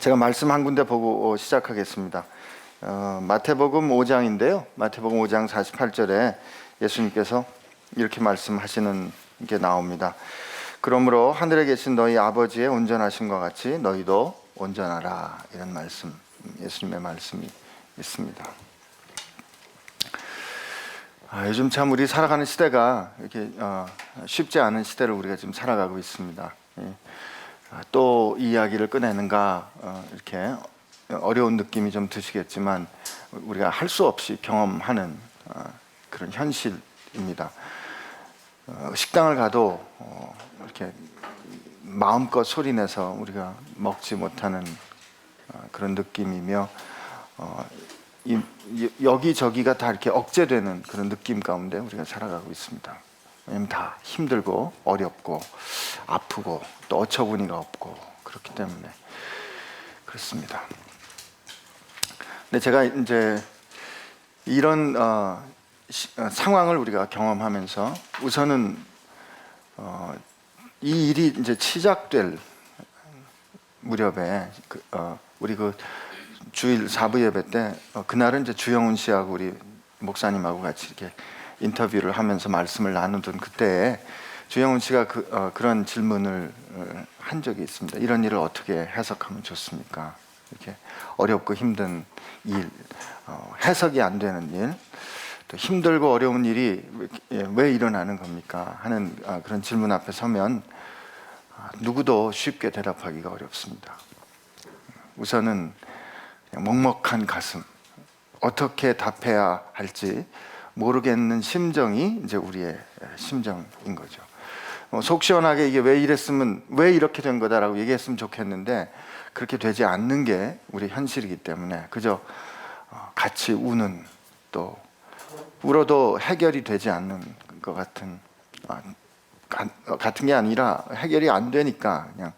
제가 말씀 한 군데 보고 시작하겠습니다. 마태복음 5장인데요. 마태복음 5장 48절에 예수님께서 이렇게 말씀하시는 게 나옵니다. 그러므로 하늘에 계신 너희 아버지의 온전하심과 같이 너희도 온전하라. 이런 말씀, 예수님의 말씀이 있습니다. 요즘 참 우리 살아가는 시대가 이렇게 쉽지 않은 시대를 우리가 지금 살아가고 있습니다. 또 이 이야기를 꺼내는가 이렇게 어려운 느낌이 좀 드시겠지만 우리가 할 수 없이 경험하는 그런 현실입니다. 식당을 가도 이렇게 마음껏 소리내서 우리가 먹지 못하는 그런 느낌이며 여기저기가 다 이렇게 억제되는 그런 느낌 가운데 우리가 살아가고 있습니다. 왜냐하면 다 힘들고 어렵고 아프고 또 어처구니가 없고 그렇기 때문에 그렇습니다. 근데 제가 이제 이런 상황을 우리가 경험하면서 우선은 이 일이 이제 시작될 무렵에 우리 주일 4부 예배 때 그날은 이제 주영훈 씨하고 우리 목사님하고 같이 이렇게 인터뷰를 하면서 말씀을 나누던 그때에 주영훈 씨가 그런 질문을 한 적이 있습니다. 이런 일을 어떻게 해석하면 좋습니까? 이렇게 어렵고 힘든 일, 해석이 안 되는 일, 또 힘들고 어려운 일이 왜 일어나는 겁니까? 하는 그런 질문 앞에 서면 누구도 쉽게 대답하기가 어렵습니다. 우선은 먹먹한 가슴, 어떻게 답해야 할지 모르겠는 심정이 이제 우리의 심정인 거죠. 속 시원하게 이게 왜 이랬으면, 왜 이렇게 된 거다라고 얘기했으면 좋겠는데 그렇게 되지 않는 게 우리 현실이기 때문에 그저 같이 우는, 또 울어도 해결이 되지 않는 것 같은 게 아니라 해결이 안 되니까 그냥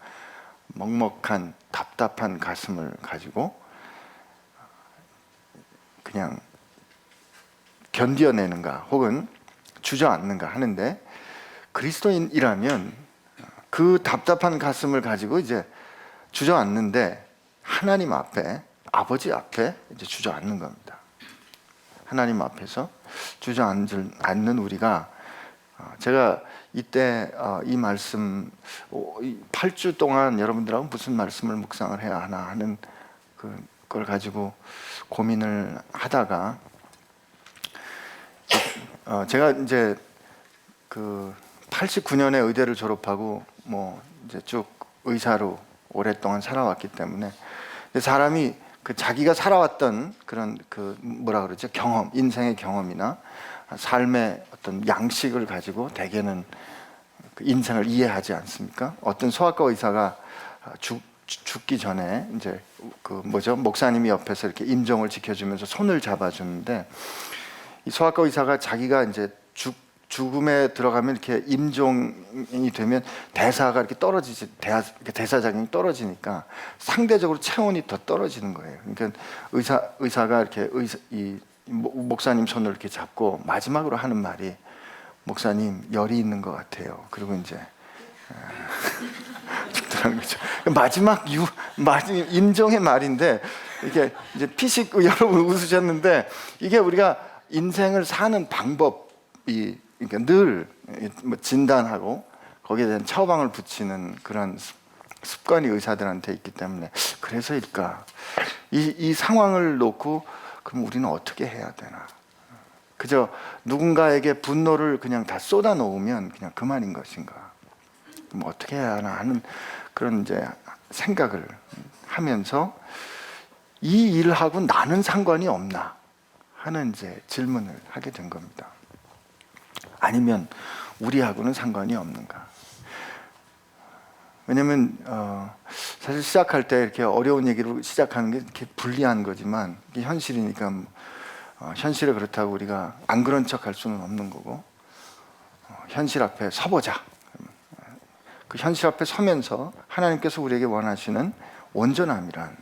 먹먹한 답답한 가슴을 가지고 그냥 견뎌내는가 혹은 주저앉는가 하는데, 그리스도인이라면 그 답답한 가슴을 가지고 이제 주저앉는데 하나님 앞에, 아버지 앞에 이제 주저앉는 겁니다. 하나님 앞에서 주저앉는 우리가, 제가 이때 이 말씀 8주 동안 여러분들하고 무슨 말씀을 묵상을 해야 하나 하는 그걸 가지고 고민을 하다가 제가 이제 89년에 의대를 졸업하고 이제 쭉 의사로 오랫동안 살아왔기 때문에 사람이 자기가 살아왔던 그런 뭐라 그러죠? 경험, 인생의 경험이나 삶의 어떤 양식을 가지고 대개는 인생을 이해하지 않습니까? 어떤 소아과 의사가 죽기 전에 이제 목사님이 옆에서 이렇게 임종을 지켜주면서 손을 잡아주는데, 이 소아과 의사가 자기가 이제 죽음에 들어가면 이렇게 임종이 되면 대사가 이렇게 떨어지지, 대사작용이 떨어지니까 상대적으로 체온이 더 떨어지는 거예요. 그러니까 의사가 이렇게 이 목사님 손을 이렇게 잡고 마지막으로 하는 말이, 목사님 열이 있는 것 같아요. 그리고 이제 죽더라는 거죠. 마지막 임종의 말인데 이게 이제 피식 여러분 웃으셨는데, 이게 우리가 인생을 사는 방법이 그러니까 늘 진단하고 거기에 대한 처방을 붙이는 그런 습관이 의사들한테 있기 때문에 그래서일까? 이 상황을 놓고 그럼 우리는 어떻게 해야 되나? 그저 누군가에게 분노를 그냥 다 쏟아 놓으면 그냥 그만인 것인가? 그럼 어떻게 해야 하나 하는 그런 이제 생각을 하면서 이 일하고 나는 상관이 없나 하는 이제 질문을 하게 된 겁니다. 아니면 우리하고는 상관이 없는가? 왜냐면 사실 시작할 때 이렇게 어려운 얘기로 시작하는 게 이렇게 불리한 거지만 이게 현실이니까 현실에 그렇다고 우리가 안 그런 척 할 수는 없는 거고, 현실 앞에 서보자. 그 현실 앞에 서면서 하나님께서 우리에게 원하시는 온전함이란,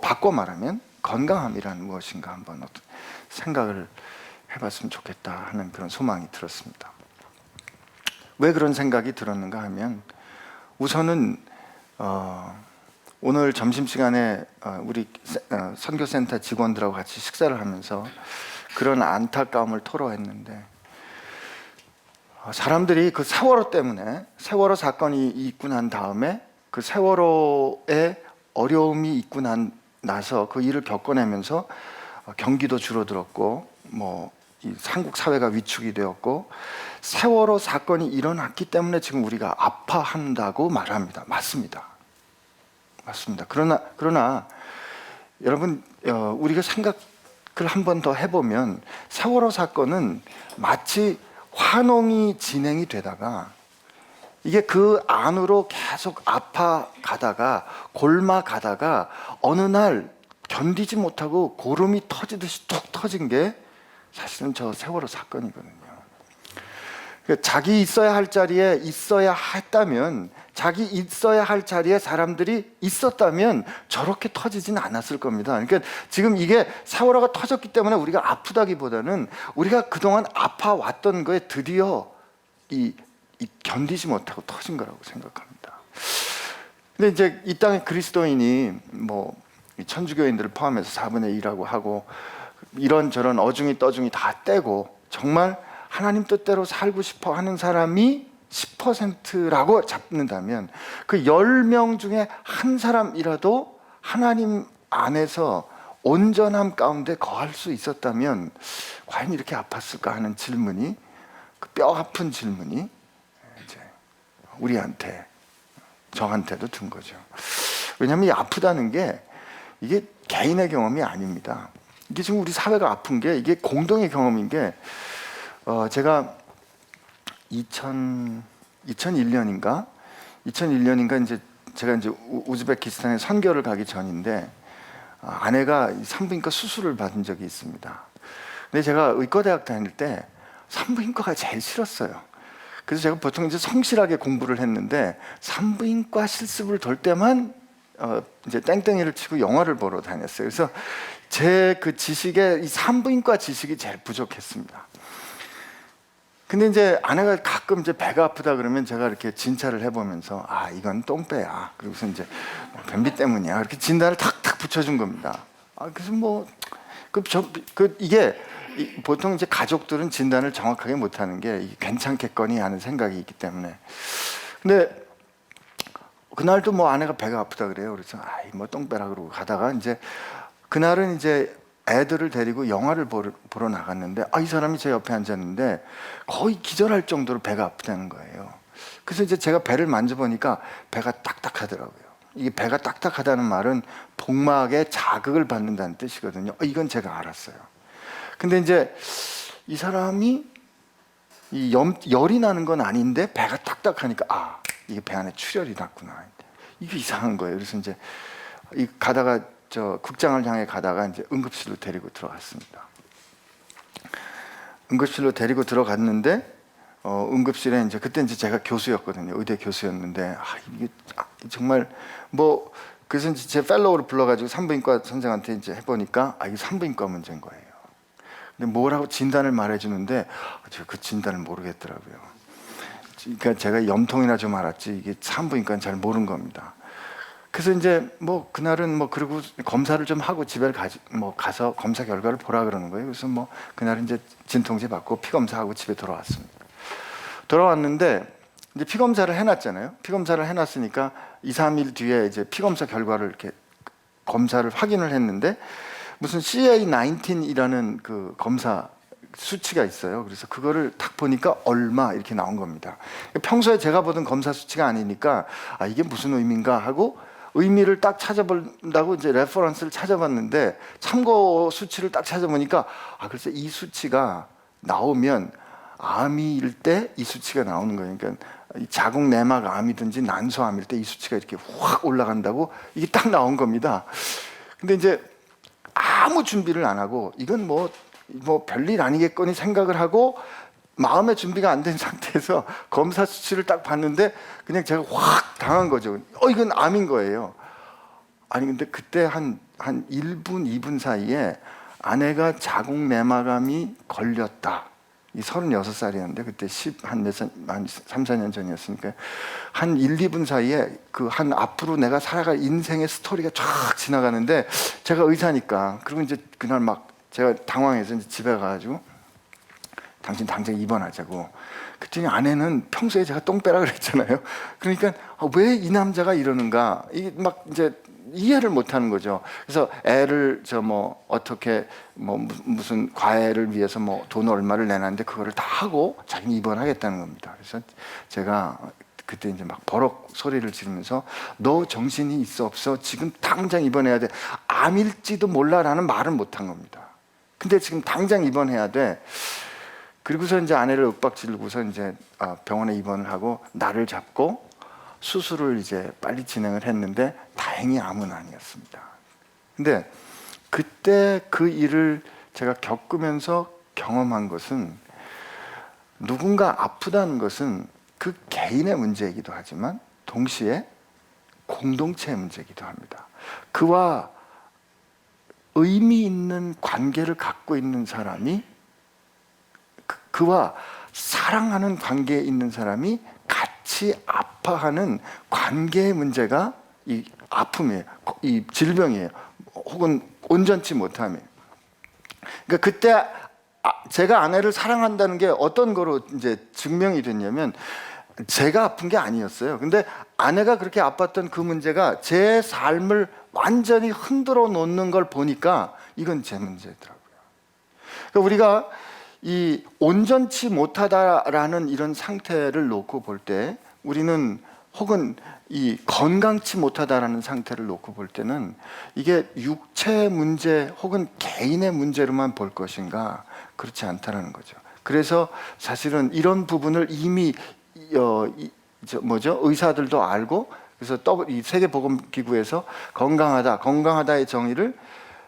바꿔 말하면 건강함이란 무엇인가 한번 생각을 해봤으면 좋겠다 하는 그런 소망이 들었습니다. 왜 그런 생각이 들었는가 하면, 우선은 오늘 점심시간에 우리 선교센터 직원들하고 같이 식사를 하면서 그런 안타까움을 토로했는데, 사람들이 그 세월호 때문에, 세월호 사건이 있고 난 다음에 그 세월호의 어려움이 있고 나서 그 일을 겪어내면서 경기도 줄어들었고 이 한국 사회가 위축이 되었고, 세월호 사건이 일어났기 때문에 지금 우리가 아파한다고 말합니다. 맞습니다. 그러나 여러분, 우리가 생각을 한 번 더 해보면 세월호 사건은 마치 환옹이 진행이 되다가 이게 그 안으로 계속 아파가다가 골마가다가 어느 날 견디지 못하고 고름이 터지듯이 툭 터진 게 사실은 저 세월호 사건이거든요. 자기 있어야 할 자리에 있어야 했다면, 자기 있어야 할 자리에 사람들이 있었다면 저렇게 터지진 않았을 겁니다. 그러니까 지금 이게 세월호가 터졌기 때문에 우리가 아프다기보다는 우리가 그동안 아파왔던 거에 드디어 이 견디지 못하고 터진 거라고 생각합니다. 근데 이제 이 땅에 그리스도인이 천주교인들을 포함해서 4분의 1이라고 하고 이런저런 어중이 떠중이 다 떼고 정말 하나님 뜻대로 살고 싶어 하는 사람이 10%라고 잡는다면, 그 10명 중에 한 사람이라도 하나님 안에서 온전함 가운데 거할 수 있었다면 과연 이렇게 아팠을까 하는 질문이, 그 뼈 아픈 질문이 이제 우리한테, 저한테도 든 거죠. 왜냐하면 이 아프다는 게 이게 개인의 경험이 아닙니다. 이게 지금 우리 사회가 아픈 게 이게 공동의 경험인 게, 제가 2001년인가 이제 제가 이제 우즈베키스탄에 선교를 가기 전인데, 아내가 산부인과 수술을 받은 적이 있습니다. 근데 제가 의과대학 다닐 때 산부인과가 제일 싫었어요. 그래서 제가 보통 이제 성실하게 공부를 했는데 산부인과 실습을 돌 때만 이제 땡땡이를 치고 영화를 보러 다녔어요. 그래서 제 그 지식에 이 산부인과 지식이 제일 부족했습니다. 근데 이제 아내가 가끔 이제 배가 아프다 그러면 제가 이렇게 진찰을 해보면서 이건 똥배야. 그리고서 이제 변비 때문이야. 이렇게 진단을 탁탁 붙여준 겁니다. 그래서 이게 보통 이제 가족들은 진단을 정확하게 못하는 게 괜찮겠거니 하는 생각이 있기 때문에. 근데 그날도 아내가 배가 아프다 그래요. 그래서 똥배라 그러고 가다가 이제 그날은 이제 애들을 데리고 영화를 보러 나갔는데 이 사람이 제 옆에 앉았는데 거의 기절할 정도로 배가 아프다는 거예요. 그래서 이제 제가 배를 만져보니까 배가 딱딱하더라고요. 이게 배가 딱딱하다는 말은 복막에 자극을 받는다는 뜻이거든요. 이건 제가 알았어요. 근데 이제 이 사람이 열이 나는 건 아닌데 배가 딱딱하니까 이게 배 안에 출혈이 났구나. 이게 이상한 거예요. 그래서 이제 가다가 극장을 향해 가다가 이제 응급실로 데리고 들어갔습니다. 응급실로 데리고 들어갔는데 응급실에 이제 그때 이제 제가 교수였거든요. 의대 교수였는데 이게 정말 그래서 이제 제 펠로우를 불러가지고 산부인과 선생한테 이제 해보니까 이게 산부인과 문제인 거예요. 근데 뭐라고 진단을 말해주는데 제가 그 진단을 모르겠더라고요. 그러니까 제가 염통이나 좀 알았지 이게 산부인과는 잘 모르는 겁니다. 그래서 이제 그날은 그리고 검사를 좀 하고 집에 가서 검사 결과를 보라 그러는 거예요. 그래서 그날은 이제 진통제 받고 피 검사하고 집에 돌아왔습니다. 돌아왔는데 이제 피 검사를 해놨잖아요. 피 검사를 해놨으니까 2, 3일 뒤에 이제 피 검사 결과를 이렇게 검사를 확인을 했는데 무슨 CA19이라는 그 검사 수치가 있어요. 그래서 그거를 딱 보니까 얼마 이렇게 나온 겁니다. 평소에 제가 보던 검사 수치가 아니니까 이게 무슨 의미인가 하고 의미를 딱 찾아본다고 이제 레퍼런스를 찾아봤는데 참고 수치를 딱 찾아보니까 그래서 이 수치가 나오면 암일 때 이 수치가 나오는 거예요. 그러니까 자궁 내막 암이든지 난소암일 때 이 수치가 이렇게 확 올라간다고 이게 딱 나온 겁니다. 근데 이제 아무 준비를 안 하고 이건 별일 아니겠거니 생각을 하고 마음의 준비가 안 된 상태에서 검사 수치를 딱 봤는데 그냥 제가 확 당한 거죠. 이건 암인 거예요. 근데 그때 한 1분, 2분 사이에 아내가 자궁 내막암이 걸렸다 이 36살이었는데 그때 10한 3, 4년 전이었으니까 한 1, 2분 사이에 그 한 앞으로 내가 살아갈 인생의 스토리가 쫙 지나가는데 제가 의사니까 그리고 이제 그날 막 제가 당황해서 이제 집에 가가지고 당신 당장 입원하자고. 그랬더니 아내는 평소에 제가 똥 빼라 그랬잖아요. 그러니까 왜 이 남자가 이러는가 이게 막 이제 이해를 못하는 거죠. 그래서 애를 어떻게 무슨 과외를 위해서 돈 얼마를 내놨는데 그거를 다 하고 자기는 입원하겠다는 겁니다. 그래서 제가 그때 이제 막 버럭 소리를 지르면서 너 정신이 있어 없어? 지금 당장 입원해야 돼. 암일지도 몰라라는 말은 못한 겁니다. 근데 지금 당장 입원해야 돼. 그리고서 이제 아내를 윽박지르고서 이제 병원에 입원을 하고 날을 잡고 수술을 이제 빨리 진행을 했는데 다행히 암은 아니었습니다. 근데 그때 그 일을 제가 겪으면서 경험한 것은 누군가 아프다는 것은 그 개인의 문제이기도 하지만 동시에 공동체의 문제이기도 합니다. 그와 의미 있는 관계를 갖고 있는 사람이 그와 사랑하는 관계에 있는 사람이 같이 아파하는 관계의 문제가 이 아픔이에요. 이 질병이에요. 혹은 온전치 못함이에요. 그러니까 그때 제가 아내를 사랑한다는 게 어떤 거로 이제 증명이 됐냐면 제가 아픈 게 아니었어요. 근데 아내가 그렇게 아팠던 그 문제가 제 삶을 완전히 흔들어 놓는 걸 보니까 이건 제 문제더라고요. 그러니까 우리가 이 온전치 못하다라는 이런 상태를 놓고 볼 때 우리는 혹은 이 건강치 못하다라는 상태를 놓고 볼 때는 이게 육체의 문제 혹은 개인의 문제로만 볼 것인가 그렇지 않다라는 거죠. 그래서 사실은 이런 부분을 이미 의사들도 알고 그래서 이 세계보건기구에서 건강하다의 정의를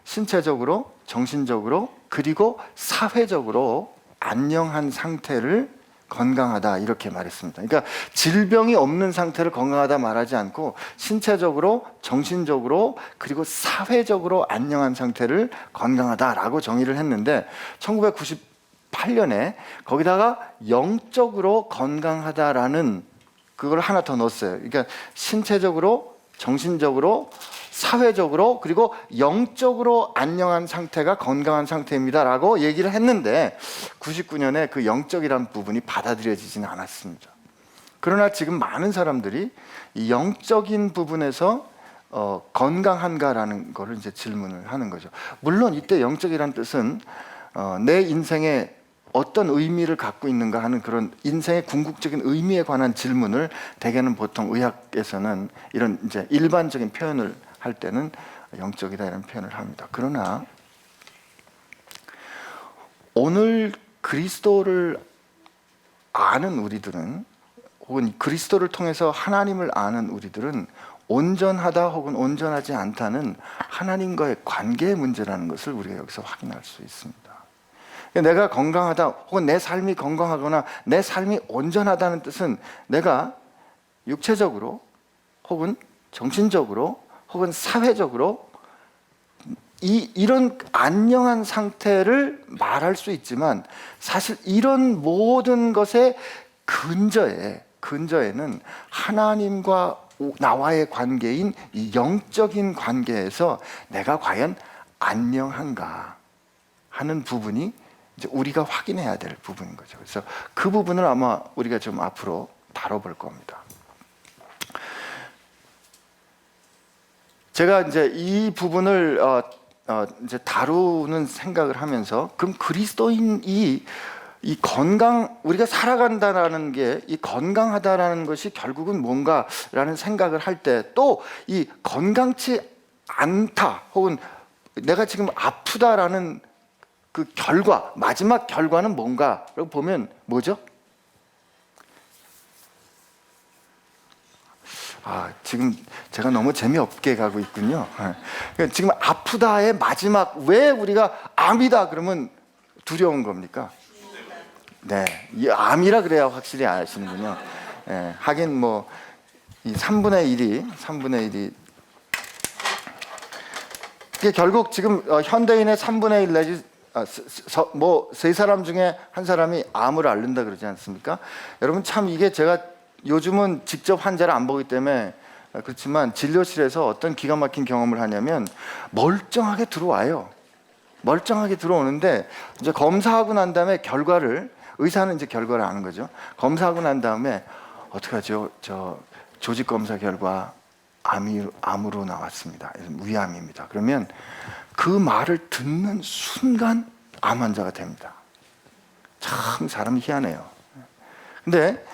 신체적으로, 정신적으로 그리고 사회적으로 안녕한 상태를 건강하다 이렇게 말했습니다. 그러니까 질병이 없는 상태를 건강하다 말하지 않고 신체적으로, 정신적으로 그리고 사회적으로 안녕한 상태를 건강하다라고 정의를 했는데 1998년에 거기다가 영적으로 건강하다라는 그걸 하나 더 넣었어요. 그러니까 신체적으로, 정신적으로 사회적으로 그리고 영적으로 안녕한 상태가 건강한 상태입니다 라고 얘기를 했는데 99년에 그 영적이라는 부분이 받아들여지지는 않았습니다. 그러나 지금 많은 사람들이 이 영적인 부분에서 건강한가라는 거를 이제 질문을 하는 거죠. 물론 이때 영적이라는 뜻은 내 인생에 어떤 의미를 갖고 있는가 하는 그런 인생의 궁극적인 의미에 관한 질문을 대개는 보통 의학에서는 이런 이제 일반적인 표현을 할 때는 영적이다 이런 표현을 합니다. 그러나 오늘 그리스도를 아는 우리들은 혹은 그리스도를 통해서 하나님을 아는 우리들은 온전하다 혹은 온전하지 않다는 하나님과의 관계의 문제라는 것을 우리가 여기서 확인할 수 있습니다. 내가 건강하다 혹은 내 삶이 건강하거나 내 삶이 온전하다는 뜻은 내가 육체적으로 혹은 정신적으로 혹은 사회적으로 이런 안녕한 상태를 말할 수 있지만 사실 이런 모든 것의 근저에는 하나님과 나와의 관계인 이 영적인 관계에서 내가 과연 안녕한가 하는 부분이 이제 우리가 확인해야 될 부분인 거죠. 그래서 그 부분을 아마 우리가 좀 앞으로 다뤄볼 겁니다. 제가 이제 이 부분을 이제 다루는 생각을 하면서 그럼 그리스도인이 이 우리가 살아간다라는 게 이 건강하다라는 것이 결국은 뭔가라는 생각을 할 때 또 이 건강치 않다 혹은 내가 지금 아프다라는 그 마지막 결과는 뭔가라고 보면 뭐죠? 지금 제가 너무 재미없게 가고 있군요. 지금 아프다의 마지막 왜 우리가 암이다 그러면 두려운 겁니까? 네, 이 암이라 그래야 확실히 아시는군요. 네, 하긴 이 3분의 1이 이게 결국 지금 현대인의 3분의 1 내지 뭐 세 사람 중에 한 사람이 암을 앓는다 그러지 않습니까? 여러분 참 이게 제가 요즘은 직접 환자를 안 보기 때문에 그렇지만 진료실에서 어떤 기가 막힌 경험을 하냐면 멀쩡하게 들어와요. 멀쩡하게 들어오는데 이제 검사하고 난 다음에 의사는 이제 결과를 아는 거죠. 검사하고 난 다음에 어떡하죠? 저 조직 검사 결과 암으로 나왔습니다. 위암입니다. 그러면 그 말을 듣는 순간 암 환자가 됩니다. 참 사람이 희한해요. 근데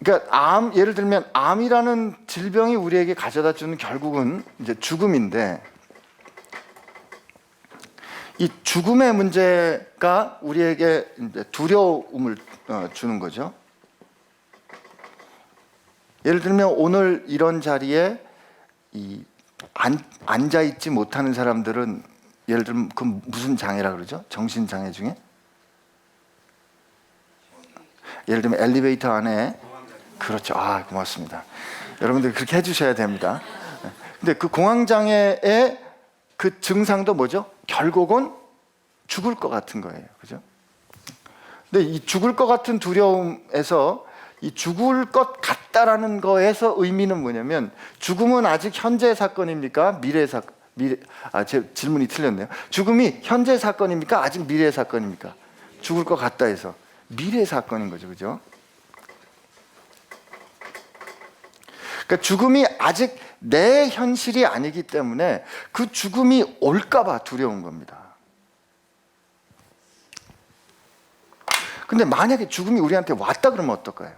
그러니까 예를 들면 암이라는 질병이 우리에게 가져다 주는 결국은 이제 죽음인데, 이 죽음의 문제가 우리에게 이제 두려움을 주는 거죠. 예를 들면 오늘 이런 자리에 앉아 있지 못하는 사람들은 예를 들면 그 무슨 장애라 그러죠? 정신 장애 중에 예를 들면 엘리베이터 안에 그렇죠. 고맙습니다. 여러분들 그렇게 해주셔야 됩니다. 근데 그 공황장애의 그 증상도 뭐죠? 결국은 죽을 것 같은 거예요. 그죠? 근데 이 죽을 것 같은 두려움에서 이 죽을 것 같다라는 거에서 의미는 뭐냐면, 죽음은 아직 현재 사건입니까? 제 질문이 틀렸네요. 죽음이 현재 사건입니까? 아직 미래 사건입니까? 죽을 것 같다 해서 미래 사건인 거죠. 그죠? 그러니까 죽음이 아직 내 현실이 아니기 때문에 그 죽음이 올까봐 두려운 겁니다. 근데 만약에 죽음이 우리한테 왔다 그러면 어떨까요?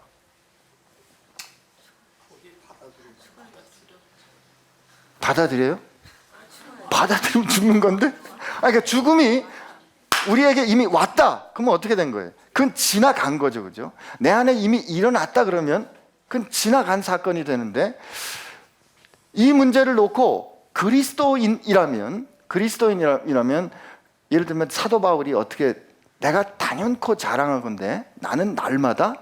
받아들여요? 받아들이면 죽는 건데? 그러니까 죽음이 우리에게 이미 왔다 그러면 어떻게 된 거예요? 그건 지나간 거죠. 그죠? 내 안에 이미 일어났다 그러면 그건 지나간 사건이 되는데, 이 문제를 놓고 그리스도인이라면 예를 들면 사도 바울이 어떻게, 내가 단연코 자랑하건대 나는 날마다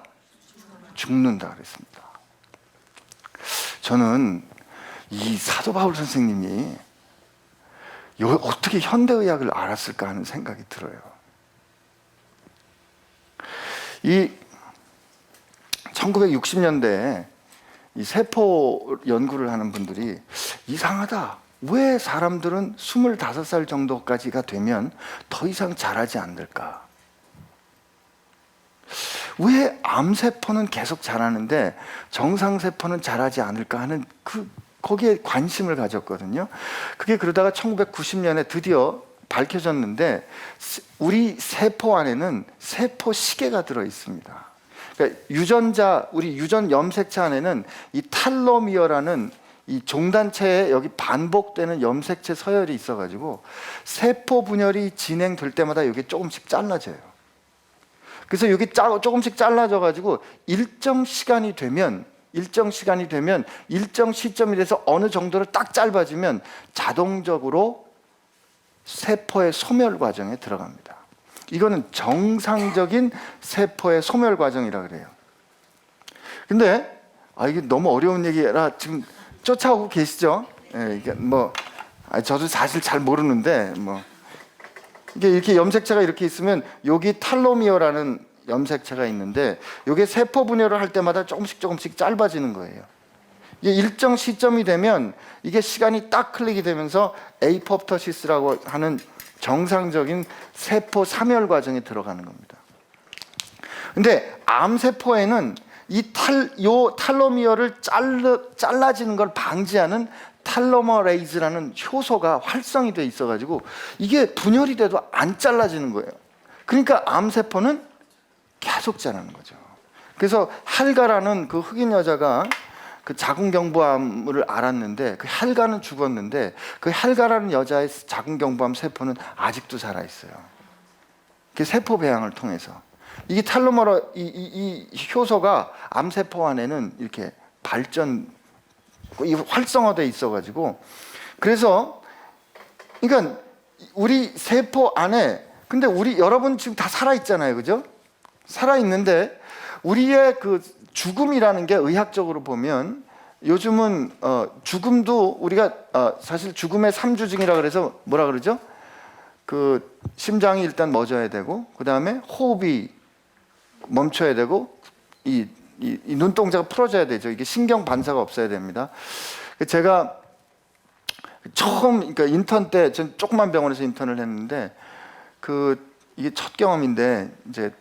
죽는다 그랬습니다. 저는 이 사도 바울 선생님이 어떻게 현대의학을 알았을까 하는 생각이 들어요. 이 1960년대에 이 세포 연구를 하는 분들이 이상하다, 왜 사람들은 25살 정도까지가 되면 더 이상 자라지 않을까? 왜 암세포는 계속 자라는데 정상세포는 자라지 않을까 하는 거기에 관심을 가졌거든요. 그게 그러다가 1990년에 드디어 밝혀졌는데, 우리 세포 안에는 세포 시계가 들어 있습니다. 그러니까 우리 유전 염색체 안에는 이 탈로미어라는 이 종단체에 여기 반복되는 염색체 서열이 있어가지고 세포 분열이 진행될 때마다 이게 조금씩 잘라져요. 그래서 여기 조금씩 잘라져가지고 일정 시간이 되면 일정 시점이 돼서 어느 정도로 딱 짧아지면 자동적으로 세포의 소멸 과정에 들어갑니다. 이거는 정상적인 세포의 소멸 과정이라 그래요. 근데 이게 너무 어려운 얘기라 지금 쫓아오고 계시죠? 이게 저도 사실 잘 모르는데 이게 이렇게 염색체가 이렇게 있으면 여기 탈로미어라는 염색체가 있는데 이게 세포 분열을 할 때마다 조금씩 짧아지는 거예요. 이게 일정 시점이 되면 이게 시간이 딱 흘리게 되면서 에이포프토시스라고 하는 정상적인 세포 사멸 과정에 들어가는 겁니다. 근데 암세포에는 요 탈로미어를 잘라지는 걸 방지하는 탈로머레이즈라는 효소가 활성이 돼 있어가지고 이게 분열이 돼도 안 잘라지는 거예요. 그러니까 암세포는 계속 자라는 거죠. 그래서 할가라는 그 흑인 여자가 그 자궁경부암을 앓았는데 그 할가는 죽었는데 그 할가라는 여자의 자궁경부암 세포는 아직도 살아 있어요. 그 세포 배양을 통해서 이게 이 효소가 암세포 안에는 이렇게 활성화돼 있어가지고, 그래서 그러니까 우리 세포 안에, 근데 여러분 지금 다 살아 있잖아요, 그죠? 살아 있는데 우리의 그 죽음이라는 게 의학적으로 보면 요즘은 죽음도 우리가 사실 죽음의 3주증이라 그래서 뭐라 그러죠? 그 심장이 일단 멎어야 되고, 그 다음에 호흡이 멈춰야 되고, 이 눈동자가 풀어져야 되죠. 이게 신경 반사가 없어야 됩니다. 제가 처음, 그러니까 인턴 때, 전 조그만 병원에서 인턴을 했는데, 이게 첫 경험인데, 이제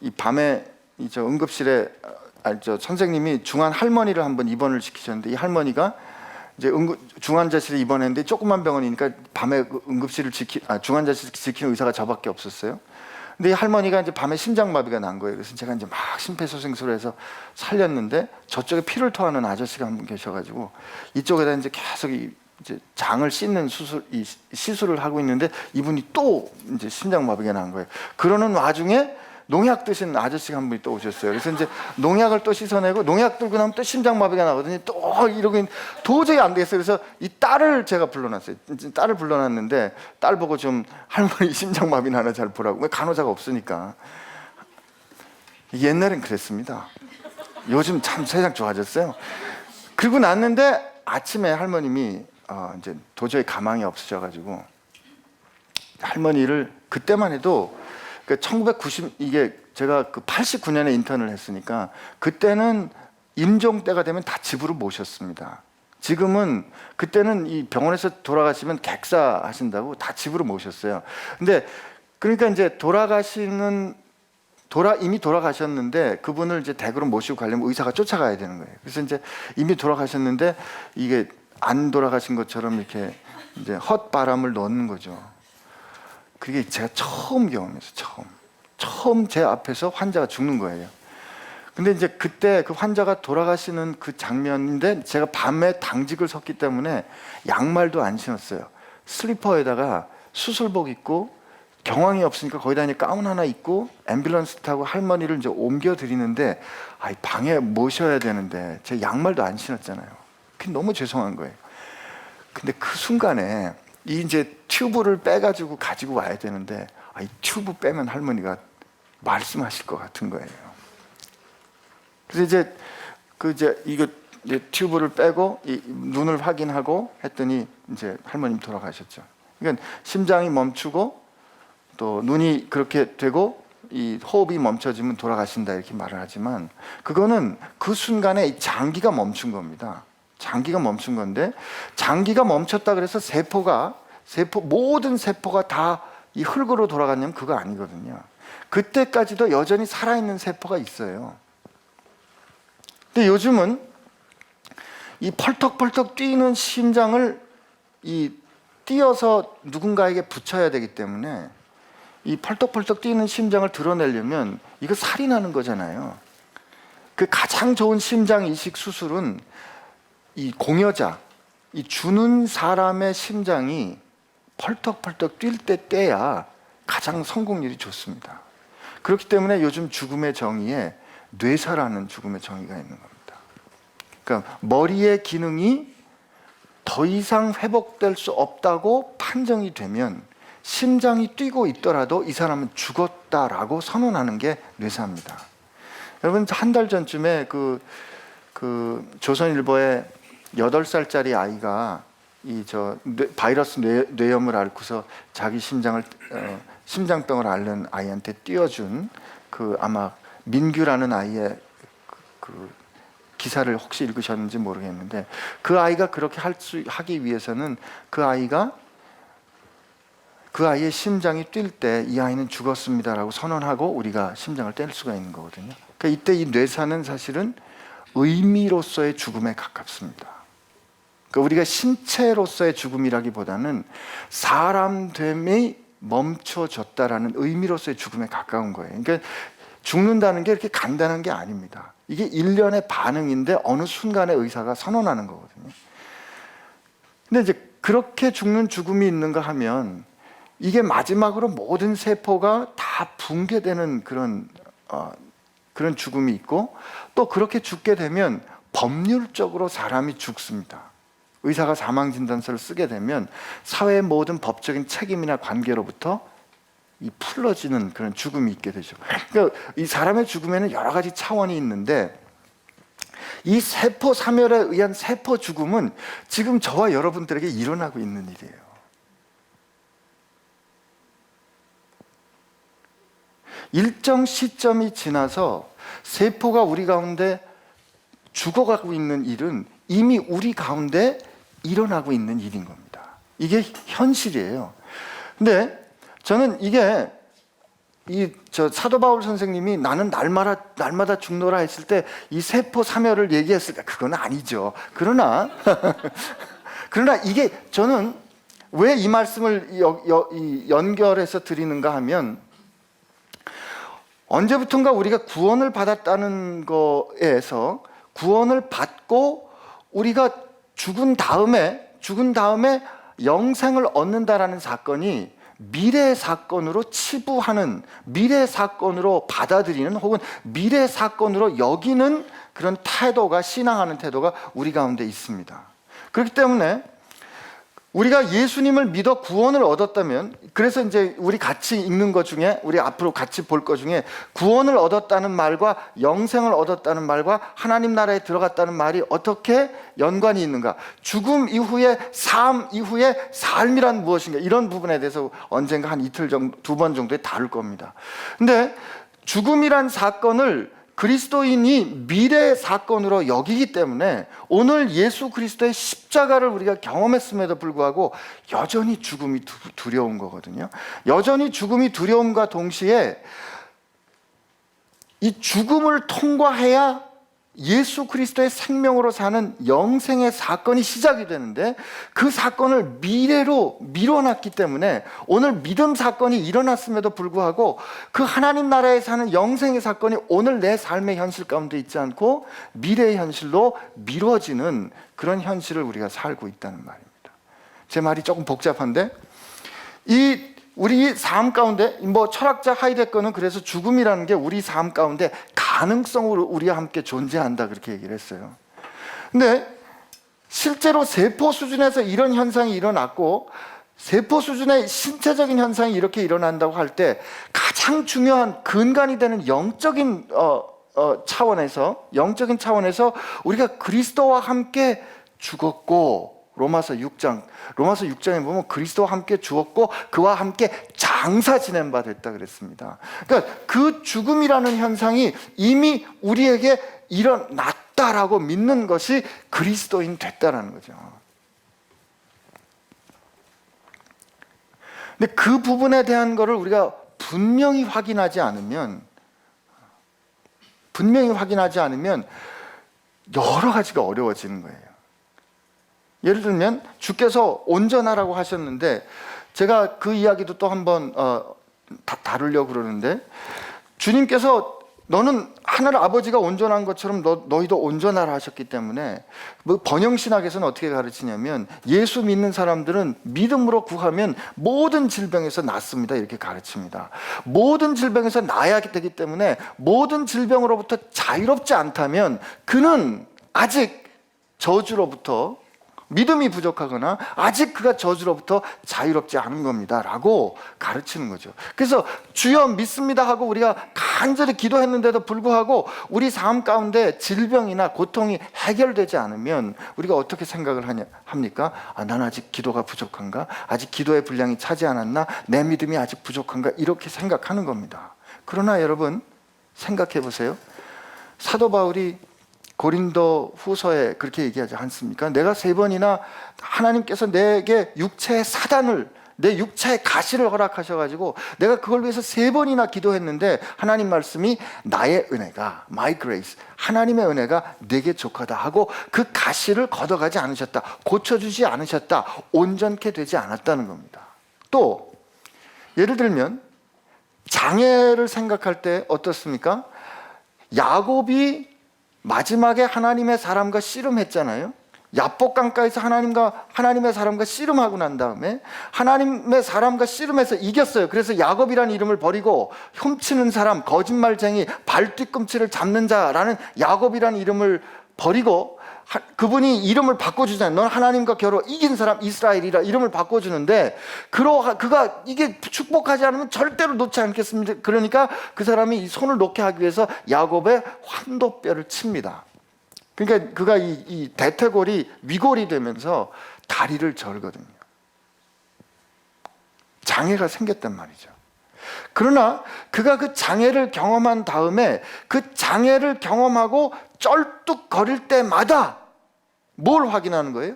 이 밤에 저 응급실에 선생님이 중환 할머니를 한번 입원을 시키셨는데, 이 할머니가 이제 중환자실에 입원했는데 조그만 병원이니까 밤에 응급실을 중환자실 지키는 의사가 저밖에 없었어요. 근데 이 할머니가 이제 밤에 심장마비가 난 거예요. 그래서 제가 이제 막 심폐소생술을 해서 살렸는데, 저쪽에 피를 토하는 아저씨가 한 분 계셔가지고 이쪽에다 이제 계속 이제 장을 씻는 시술을 하고 있는데, 이분이 또 이제 심장마비가 난 거예요. 그러는 와중에 농약 드신 아저씨가 한 분이 또 오셨어요. 그래서 이제 농약을 또 씻어내고, 농약 들고 나면 또 심장마비가 나거든요. 또 이러고 도저히 안 되겠어요. 그래서 이 딸을 제가 불러놨어요. 딸을 불러놨는데, 딸 보고 좀 할머니 심장마비 나나 잘 보라고. 왜 간호사가 없으니까. 옛날엔 그랬습니다. 요즘 참 세상 좋아졌어요. 그리고 났는데 아침에 할머님이 이제 도저히 가망이 없으셔가지고, 할머니를 그때만 해도 1990, 이게 제가 89년에 인턴을 했으니까, 그때는 임종 때가 되면 다 집으로 모셨습니다. 지금은, 그때는 이 병원에서 돌아가시면 객사 하신다고 다 집으로 모셨어요. 근데 그러니까 이제 이미 돌아가셨는데, 그분을 이제 댁으로 모시고 가려면 의사가 쫓아가야 되는 거예요. 그래서 이제 이미 돌아가셨는데, 이게 안 돌아가신 것처럼 이렇게 이제 헛바람을 넣는 거죠. 그게 제가 처음 경험했어요. 처음 제 앞에서 환자가 죽는 거예요. 근데 이제 그때 그 환자가 돌아가시는 그 장면인데, 제가 밤에 당직을 섰기 때문에 양말도 안 신었어요. 슬리퍼에다가 수술복 입고, 경황이 없으니까 거기다 이제 가운 하나 입고 앰뷸런스 타고 할머니를 이제 옮겨 드리는데, 방에 모셔야 되는데 제 양말도 안 신었잖아요. 그게 너무 죄송한 거예요. 근데 그 순간에 이제 튜브를 빼가지고 가지고 와야 되는데, 이 튜브 빼면 할머니가 말씀하실 것 같은 거예요. 그래서 이거 튜브를 빼고 눈을 확인하고 했더니 이제 할머님 돌아가셨죠. 그러니까 심장이 멈추고 또 눈이 그렇게 되고 이 호흡이 멈춰지면 돌아가신다, 이렇게 말을 하지만, 그거는 그 순간에 이 장기가 멈춘 겁니다. 장기가 멈춘 건데, 장기가 멈췄다 그래서 모든 세포가 다 이 흙으로 돌아갔냐면 그거 아니거든요. 그때까지도 여전히 살아있는 세포가 있어요. 근데 요즘은 이 펄떡펄떡 뛰는 심장을 띄어서 누군가에게 붙여야 되기 때문에, 이 펄떡펄떡 뛰는 심장을 드러내려면 이거 살인하는 거잖아요. 그 가장 좋은 심장 이식 수술은 이 공여자, 이 주는 사람의 심장이 펄떡펄떡 뛸 때 떼야 가장 성공률이 좋습니다. 그렇기 때문에 요즘 죽음의 정의에 뇌사라는 죽음의 정의가 있는 겁니다. 그러니까 머리의 기능이 더 이상 회복될 수 없다고 판정이 되면, 심장이 뛰고 있더라도 이 사람은 죽었다라고 선언하는 게 뇌사입니다. 여러분, 한 달 전쯤에 그 조선일보에 8살짜리 아이가 바이러스 뇌염을 앓고서 자기 심장병을 앓는 아이한테 띄워준 아마 민규라는 아이의 그 기사를 혹시 읽으셨는지 모르겠는데, 그 아이가 그렇게 하기 위해서는 그 아이의 심장이 뛸 때 이 아이는 죽었습니다라고 선언하고 우리가 심장을 뗄 수가 있는 거거든요. 그러니까 이때 이 뇌사는 사실은 의미로서의 죽음에 가깝습니다. 그러니까 우리가 신체로서의 죽음이라기보다는 사람됨이 멈춰졌다라는 의미로서의 죽음에 가까운 거예요. 그러니까 죽는다는 게 이렇게 간단한 게 아닙니다. 이게 일련의 반응인데 어느 순간에 의사가 선언하는 거거든요. 근데 이제 그렇게 죽는 죽음이 있는가 하면, 이게 마지막으로 모든 세포가 다 붕괴되는 그런 죽음이 있고, 또 그렇게 죽게 되면 법률적으로 사람이 죽습니다. 의사가 사망진단서를 쓰게 되면 사회의 모든 법적인 책임이나 관계로부터 풀러지는 그런 죽음이 있게 되죠. 그러니까 이 사람의 죽음에는 여러 가지 차원이 있는데, 이 세포 사멸에 의한 세포 죽음은 지금 저와 여러분들에게 일어나고 있는 일이에요. 일정 시점이 지나서 세포가 우리 가운데 죽어가고 있는 일은 이미 우리 가운데 일어나고 있는 일인 겁니다. 이게 현실이에요. 근데 저는 이게 사도 바울 선생님이 나는 날마다 죽노라 했을 때 이 세포 사멸을 얘기했을까? 그건 아니죠. 그러나 이게 저는 왜 이 말씀을 연결해서 드리는가 하면, 언제부턴가 우리가 구원을 받았다는 거에서 구원을 받고 우리가 죽은 다음에 영생을 얻는다라는 사건이 미래의 사건으로 치부하는, 미래의 사건으로 받아들이는, 혹은 미래의 사건으로 여기는 그런 태도가, 신앙하는 태도가 우리 가운데 있습니다. 그렇기 때문에 우리가 예수님을 믿어 구원을 얻었다면, 그래서 이제 우리 같이 읽는 것 중에, 우리 앞으로 같이 볼 것 중에 구원을 얻었다는 말과 영생을 얻었다는 말과 하나님 나라에 들어갔다는 말이 어떻게 연관이 있는가, 죽음 이후의 삶 이후의 삶이란 무엇인가, 이런 부분에 대해서 언젠가 한 이틀 정도, 2번 정도에 다룰 겁니다. 근데 죽음이란 사건을 그리스도인이 미래의 사건으로 여기기 때문에 오늘 예수 그리스도의 십자가를 우리가 경험했음에도 불구하고 여전히 죽음이 두려운 거거든요. 여전히 죽음이 두려움과 동시에 이 죽음을 통과해야 예수 그리스도의 생명으로 사는 영생의 사건이 시작이 되는데, 그 사건을 미래로 미뤄놨기 때문에 오늘 믿음 사건이 일어났음에도 불구하고 그 하나님 나라에 사는 영생의 사건이 오늘 내 삶의 현실 가운데 있지 않고 미래의 현실로 미뤄지는 그런 현실을 우리가 살고 있다는 말입니다. 제 말이 조금 복잡한데, 우리 삶 가운데, 철학자 하이데거는 그래서 죽음이라는 게 우리 삶 가운데 가능성으로 우리와 함께 존재한다, 그렇게 얘기를 했어요. 근데 실제로 세포 수준에서 이런 현상이 일어났고, 세포 수준의 신체적인 현상이 이렇게 일어난다고 할 때 가장 중요한 근간이 되는 영적인 차원에서 우리가 그리스도와 함께 죽었고, 로마서 6장에 보면 그리스도와 함께 죽었고 그와 함께 장사 지낸 바 됐다 그랬습니다. 그러니까 그 죽음이라는 현상이 이미 우리에게 일어났다라고 믿는 것이 그리스도인 됐다라는 거죠. 근데 그 부분에 대한 것을 우리가 분명히 확인하지 않으면 여러 가지가 어려워지는 거예요. 예를 들면 주께서 온전하라고 하셨는데, 제가 그 이야기도 또 한번 다루려고 그러는데, 주님께서 너는 하늘 아버지가 온전한 것처럼 너희도 온전하라 하셨기 때문에, 번영신학에서는 어떻게 가르치냐면, 예수 믿는 사람들은 믿음으로 구하면 모든 질병에서 낫습니다, 이렇게 가르칩니다. 모든 질병에서 나아야 되기 때문에 모든 질병으로부터 자유롭지 않다면 그는 아직 저주로부터, 믿음이 부족하거나 아직 그가 저주로부터 자유롭지 않은 겁니다 라고 가르치는 거죠. 그래서 주여 믿습니다 하고 우리가 간절히 기도했는데도 불구하고 우리 삶 가운데 질병이나 고통이 해결되지 않으면 우리가 어떻게 생각을 합니까? 난 아직 기도가 부족한가? 아직 기도의 분량이 차지 않았나? 내 믿음이 아직 부족한가? 이렇게 생각하는 겁니다. 그러나 여러분 생각해 보세요. 사도 바울이 고린도 후서에 그렇게 얘기하지 않습니까? 내가 3번이나 하나님께서 내게 육체의 사단을, 내 육체의 가시를 허락하셔가지고 내가 그걸 위해서 3번이나 기도했는데 하나님 말씀이 나의 은혜가, my grace, 하나님의 은혜가 내게 족하다 하고 그 가시를 걷어가지 않으셨다, 고쳐주지 않으셨다, 온전케 되지 않았다는 겁니다. 또 예를 들면 장애를 생각할 때 어떻습니까? 야곱이 마지막에 하나님의 사람과 씨름했잖아요. 야복 강가에서 하나님의 사람과 씨름하고 난 다음에 하나님의 사람과 씨름해서 이겼어요. 그래서 야곱이라는 이름을 버리고 훔치는 사람, 거짓말쟁이, 발 뒤꿈치를 잡는 자라는 야곱이라는 이름을 버리고 그분이 이름을 바꿔주잖아요. 넌 하나님과 겨루 이긴 사람 이스라엘이라 이름을 바꿔주는데, 그가 이게 축복하지 않으면 절대로 놓지 않겠습니다. 그러니까 그 사람이 이 손을 놓게 하기 위해서 야곱의 환도뼈를 칩니다. 그러니까 그가 이 대퇴골이 위골이 되면서 다리를 절거든요. 장애가 생겼단 말이죠. 그러나 그가 그 장애를 경험한 다음에 그 장애를 경험하고 쩔뚝거릴 때마다 뭘 확인하는 거예요?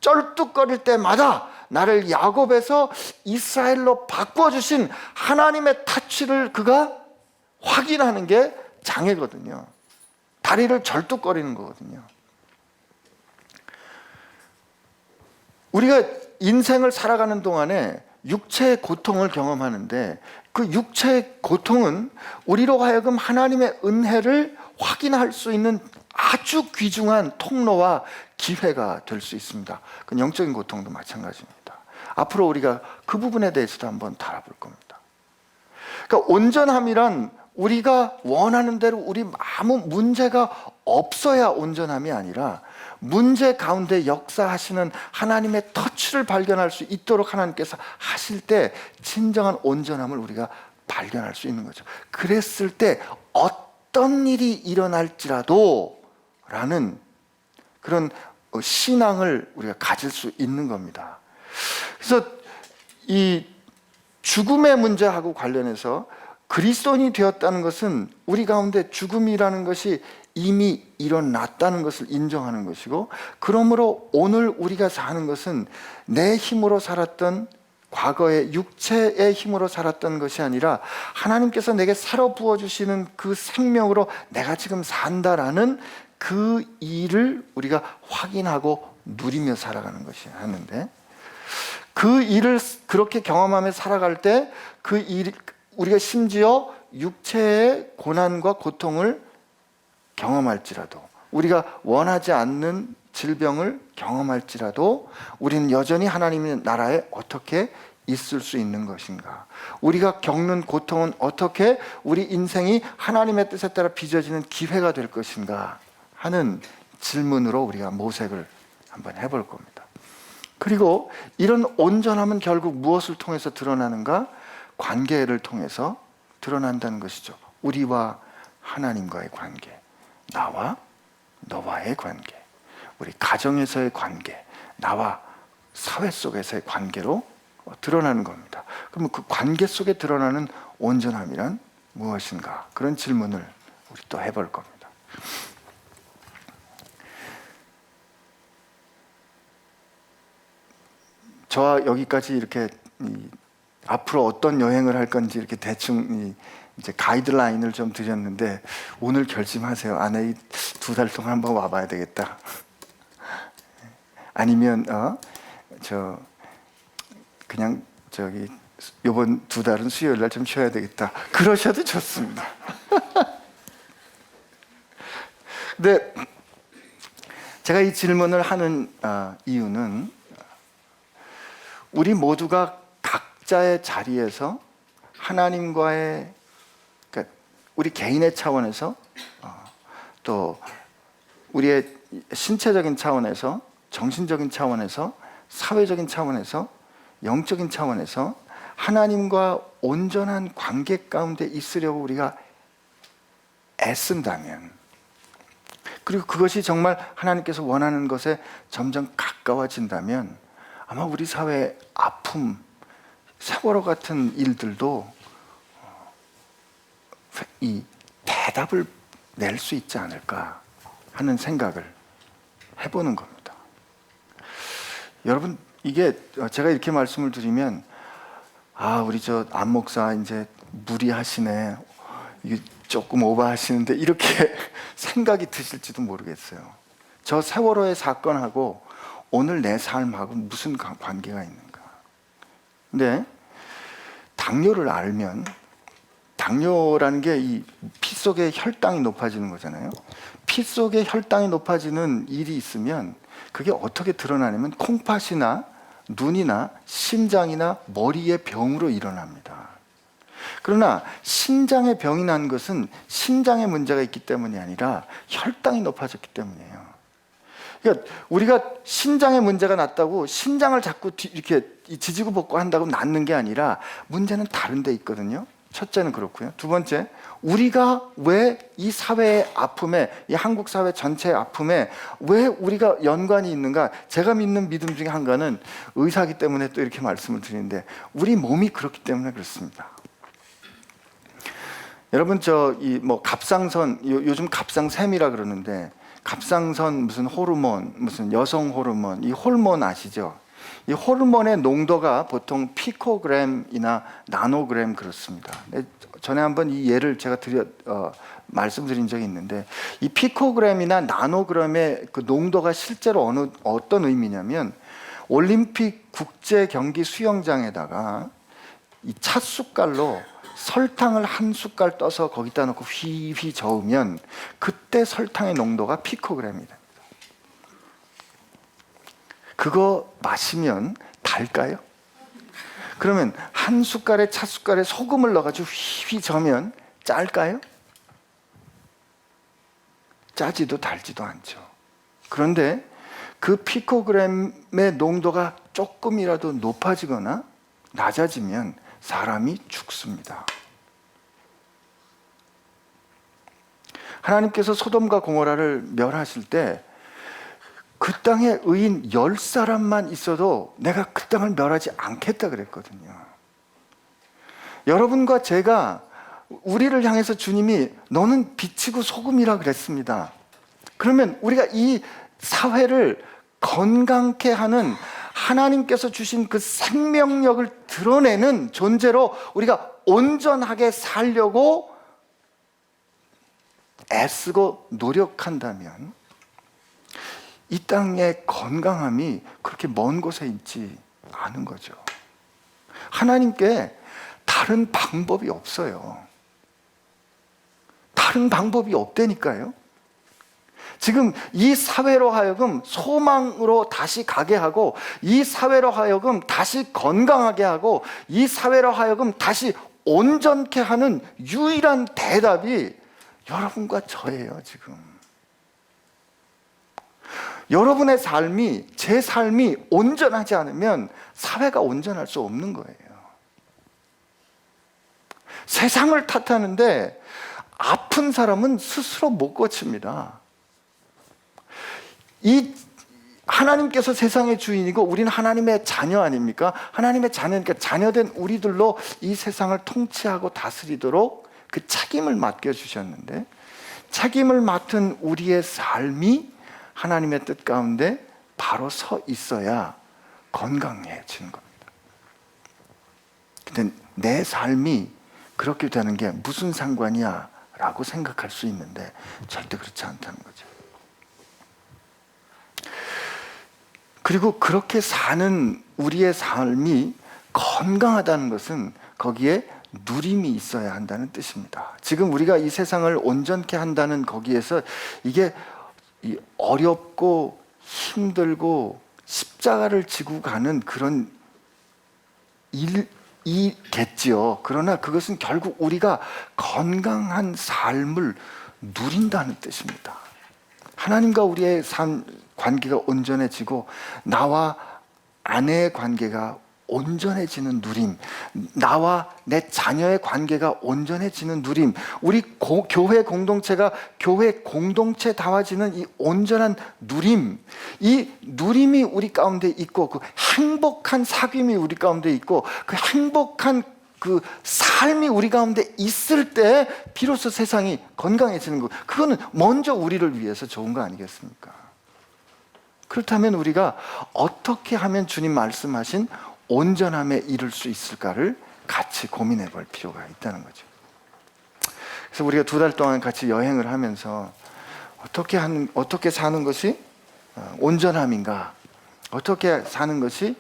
쩔뚝거릴 때마다 나를 야곱에서 이스라엘로 바꿔주신 하나님의 터치를 그가 확인하는 게 장애거든요. 다리를 절뚝거리는 거거든요. 우리가 인생을 살아가는 동안에 육체의 고통을 경험하는데 그 육체의 고통은 우리로 하여금 하나님의 은혜를 확인할 수 있는 아주 귀중한 통로와 기회가 될 수 있습니다. 그 영적인 고통도 마찬가지입니다. 앞으로 우리가 그 부분에 대해서도 한번 다뤄볼 겁니다. 그러니까 온전함이란 우리가 원하는 대로 우리 아무 문제가 없어야 온전함이 아니라 문제 가운데 역사하시는 하나님의 터치를 발견할 수 있도록 하나님께서 하실 때 진정한 온전함을 우리가 발견할 수 있는 거죠. 그랬을 때 어떤 일이 일어날지라도 라는 그런 신앙을 우리가 가질 수 있는 겁니다. 그래서 이 죽음의 문제하고 관련해서 그리스도인이 되었다는 것은 우리 가운데 죽음이라는 것이 이미 일어났다는 것을 인정하는 것이고, 그러므로 오늘 우리가 사는 것은 내 힘으로 살았던 과거의 육체의 힘으로 살았던 것이 아니라 하나님께서 내게 살아 부어주시는 그 생명으로 내가 지금 산다라는 그 일을 우리가 확인하고 누리며 살아가는 것이 하는데, 그 일을 그렇게 경험하며 살아갈 때 그 일, 우리가 심지어 육체의 고난과 고통을 경험할지라도, 우리가 원하지 않는 질병을 경험할지라도 우리는 여전히 하나님의 나라에 어떻게 있을 수 있는 것인가, 우리가 겪는 고통은 어떻게 우리 인생이 하나님의 뜻에 따라 빚어지는 기회가 될 것인가 하는 질문으로 우리가 모색을 한번 해볼 겁니다. 그리고 이런 온전함은 결국 무엇을 통해서 드러나는가? 관계를 통해서 드러난다는 것이죠. 우리와 하나님과의 관계, 나와 너와의 관계, 우리 가정에서의 관계, 나와 사회 속에서의 관계로 드러나는 겁니다. 그러면 그 관계 속에 드러나는 온전함이란 무엇인가? 그런 질문을 우리 또 해볼 겁니다. 저와 여기까지 이렇게 앞으로 어떤 여행을 할 건지 이렇게 대충 이제 가이드라인을 좀 드렸는데, 오늘 결심하세요. 아내 2달 동안 한번 와봐야 되겠다. 아니면 그냥 요번 2달은 수요일 날 좀 쉬어야 되겠다. 그러셔도 좋습니다. 근데 제가 이 질문을 하는 이유는 우리 모두가 각자의 자리에서 하나님과의, 그러니까 우리 개인의 차원에서 또 우리의 신체적인 차원에서, 정신적인 차원에서, 사회적인 차원에서, 영적인 차원에서 하나님과 온전한 관계 가운데 있으려고 우리가 애쓴다면, 그리고 그것이 정말 하나님께서 원하는 것에 점점 가까워진다면 아마 우리 사회의 아픔, 세월호 같은 일들도 이 대답을 낼 수 있지 않을까 하는 생각을 해보는 겁니다. 여러분, 이게 제가 이렇게 말씀을 드리면 우리 안 목사 이제 무리하시네, 이게 조금 오버하시는데, 이렇게 생각이 드실지도 모르겠어요. 저 세월호의 사건하고 오늘 내 삶하고 무슨 관계가 있는가? 근데 당뇨를 알면, 당뇨라는 게 이 피 속의 혈당이 높아지는 거잖아요. 피 속의 혈당이 높아지는 일이 있으면 그게 어떻게 드러나냐면 콩팥이나 눈이나 심장이나 머리의 병으로 일어납니다. 그러나 신장의 병이 난 것은 신장에 문제가 있기 때문이 아니라 혈당이 높아졌기 때문이에요. 그러니까 우리가 신장에 문제가 났다고 신장을 자꾸 이렇게 지지고 볶고 한다고 낫는 게 아니라 문제는 다른 데 있거든요. 첫째는 그렇고요. 두 번째, 우리가 왜 이 사회의 아픔에, 이 한국 사회 전체의 아픔에 왜 우리가 연관이 있는가? 제가 믿는 믿음 중에 한 가지는 의사이기 때문에 또 이렇게 말씀을 드리는데, 우리 몸이 그렇기 때문에 그렇습니다. 여러분 저 이 뭐 갑상선 요즘 갑상샘이라 그러는데 갑상선 무슨 호르몬 무슨 여성 호르몬 이 호르몬 아시죠? 이 호르몬의 농도가 보통 피코그램이나 나노그램 그렇습니다. 전에 한번 이 예를 제가 말씀드린 적이 있는데 이 피코그램이나 나노그램의 그 농도가 실제로 어떤 의미냐면 올림픽 국제 경기 수영장에다가 이 찻숟갈로 설탕을 한 숟갈 떠서 거기다 놓고 휘휘 저으면 그때 설탕의 농도가 피코그램이 됩니다. 그거 마시면 달까요? 그러면 한 숟갈에 찻숟갈에 소금을 넣어가지고 휘휘 저으면 짤까요? 짜지도 달지도 않죠. 그런데 그 피코그램의 농도가 조금이라도 높아지거나 낮아지면 사람이 죽습니다. 하나님께서 소돔과 고모라를 멸하실 때 그 땅에 의인 10사람만 있어도 내가 그 땅을 멸하지 않겠다 그랬거든요. 여러분과 제가 우리를 향해서 주님이 너는 빛이고 소금이라 그랬습니다. 그러면 우리가 이 사회를 건강케 하는 하나님께서 주신 그 생명력을 드러내는 존재로 우리가 온전하게 살려고 애쓰고 노력한다면 이 땅의 건강함이 그렇게 먼 곳에 있지 않은 거죠. 하나님께 다른 방법이 없어요. 다른 방법이 없다니까요. 지금 이 사회로 하여금 소망으로 다시 가게 하고 이 사회로 하여금 다시 건강하게 하고 이 사회로 하여금 다시 온전케 하는 유일한 대답이 여러분과 저예요. 지금 여러분의 삶이 제 삶이 온전하지 않으면 사회가 온전할 수 없는 거예요. 세상을 탓하는데 아픈 사람은 스스로 못 고칩니다. 이 하나님께서 세상의 주인이고 우리는 하나님의 자녀 아닙니까? 하나님의 자녀니까 자녀된 우리들로 이 세상을 통치하고 다스리도록 그 책임을 맡겨주셨는데 책임을 맡은 우리의 삶이 하나님의 뜻 가운데 바로 서 있어야 건강해지는 겁니다. 근데 내 삶이 그렇게 되는 게 무슨 상관이야 라고 생각할 수 있는데 절대 그렇지 않다는 거죠. 그리고 그렇게 사는 우리의 삶이 건강하다는 것은 거기에 누림이 있어야 한다는 뜻입니다. 지금 우리가 이 세상을 온전케 한다는 거기에서 이게 어렵고 힘들고 십자가를 지고 가는 그런 일이겠지요. 그러나 그것은 결국 우리가 건강한 삶을 누린다는 뜻입니다. 하나님과 우리의 삶 관계가 온전해지고 나와 아내의 관계가 온전해지는 누림, 나와 내 자녀의 관계가 온전해지는 누림, 우리 교회 공동체가 교회 공동체다워지는 이 온전한 누림, 이 누림이 우리 가운데 있고 그 행복한 사귐이 우리 가운데 있고 그 행복한 그 삶이 우리 가운데 있을 때 비로소 세상이 건강해지는 거. 그거는 먼저 우리를 위해서 좋은 거 아니겠습니까? 그렇다면 우리가 어떻게 하면 주님 말씀하신 온전함에 이를 수 있을까를 같이 고민해 볼 필요가 있다는 거죠. 그래서 우리가 2달 동안 같이 여행을 하면서 어떻게 사는 것이 온전함인가, 어떻게 사는 것이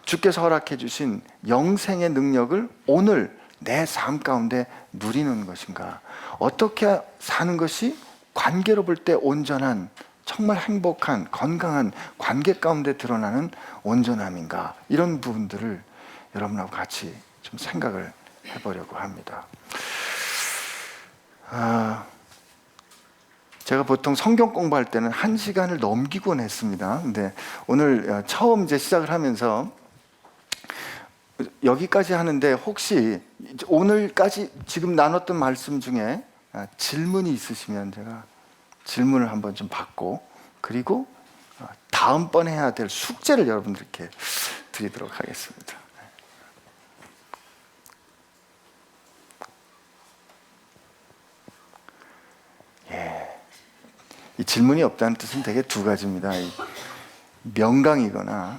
주께서 허락해 주신 영생의 능력을 오늘 내 삶 가운데 누리는 것인가, 어떻게 사는 것이 관계로 볼 때 온전한 정말 행복한 건강한 관계 가운데 드러나는 온전함인가, 이런 부분들을 여러분하고 같이 좀 생각을 해보려고 합니다. 제가 보통 성경 공부할 때는 1시간을 넘기곤 했습니다. 근데 오늘 처음 이제 시작을 하면서 여기까지 하는데 혹시 오늘까지 지금 나눴던 말씀 중에 질문이 있으시면 제가 질문을 한번 좀 받고 그리고 다음번에 해야 될 숙제를 여러분들께 드리도록 하겠습니다. 이 질문이 없다는 뜻은 되게 두 가지입니다. 이 명강이거나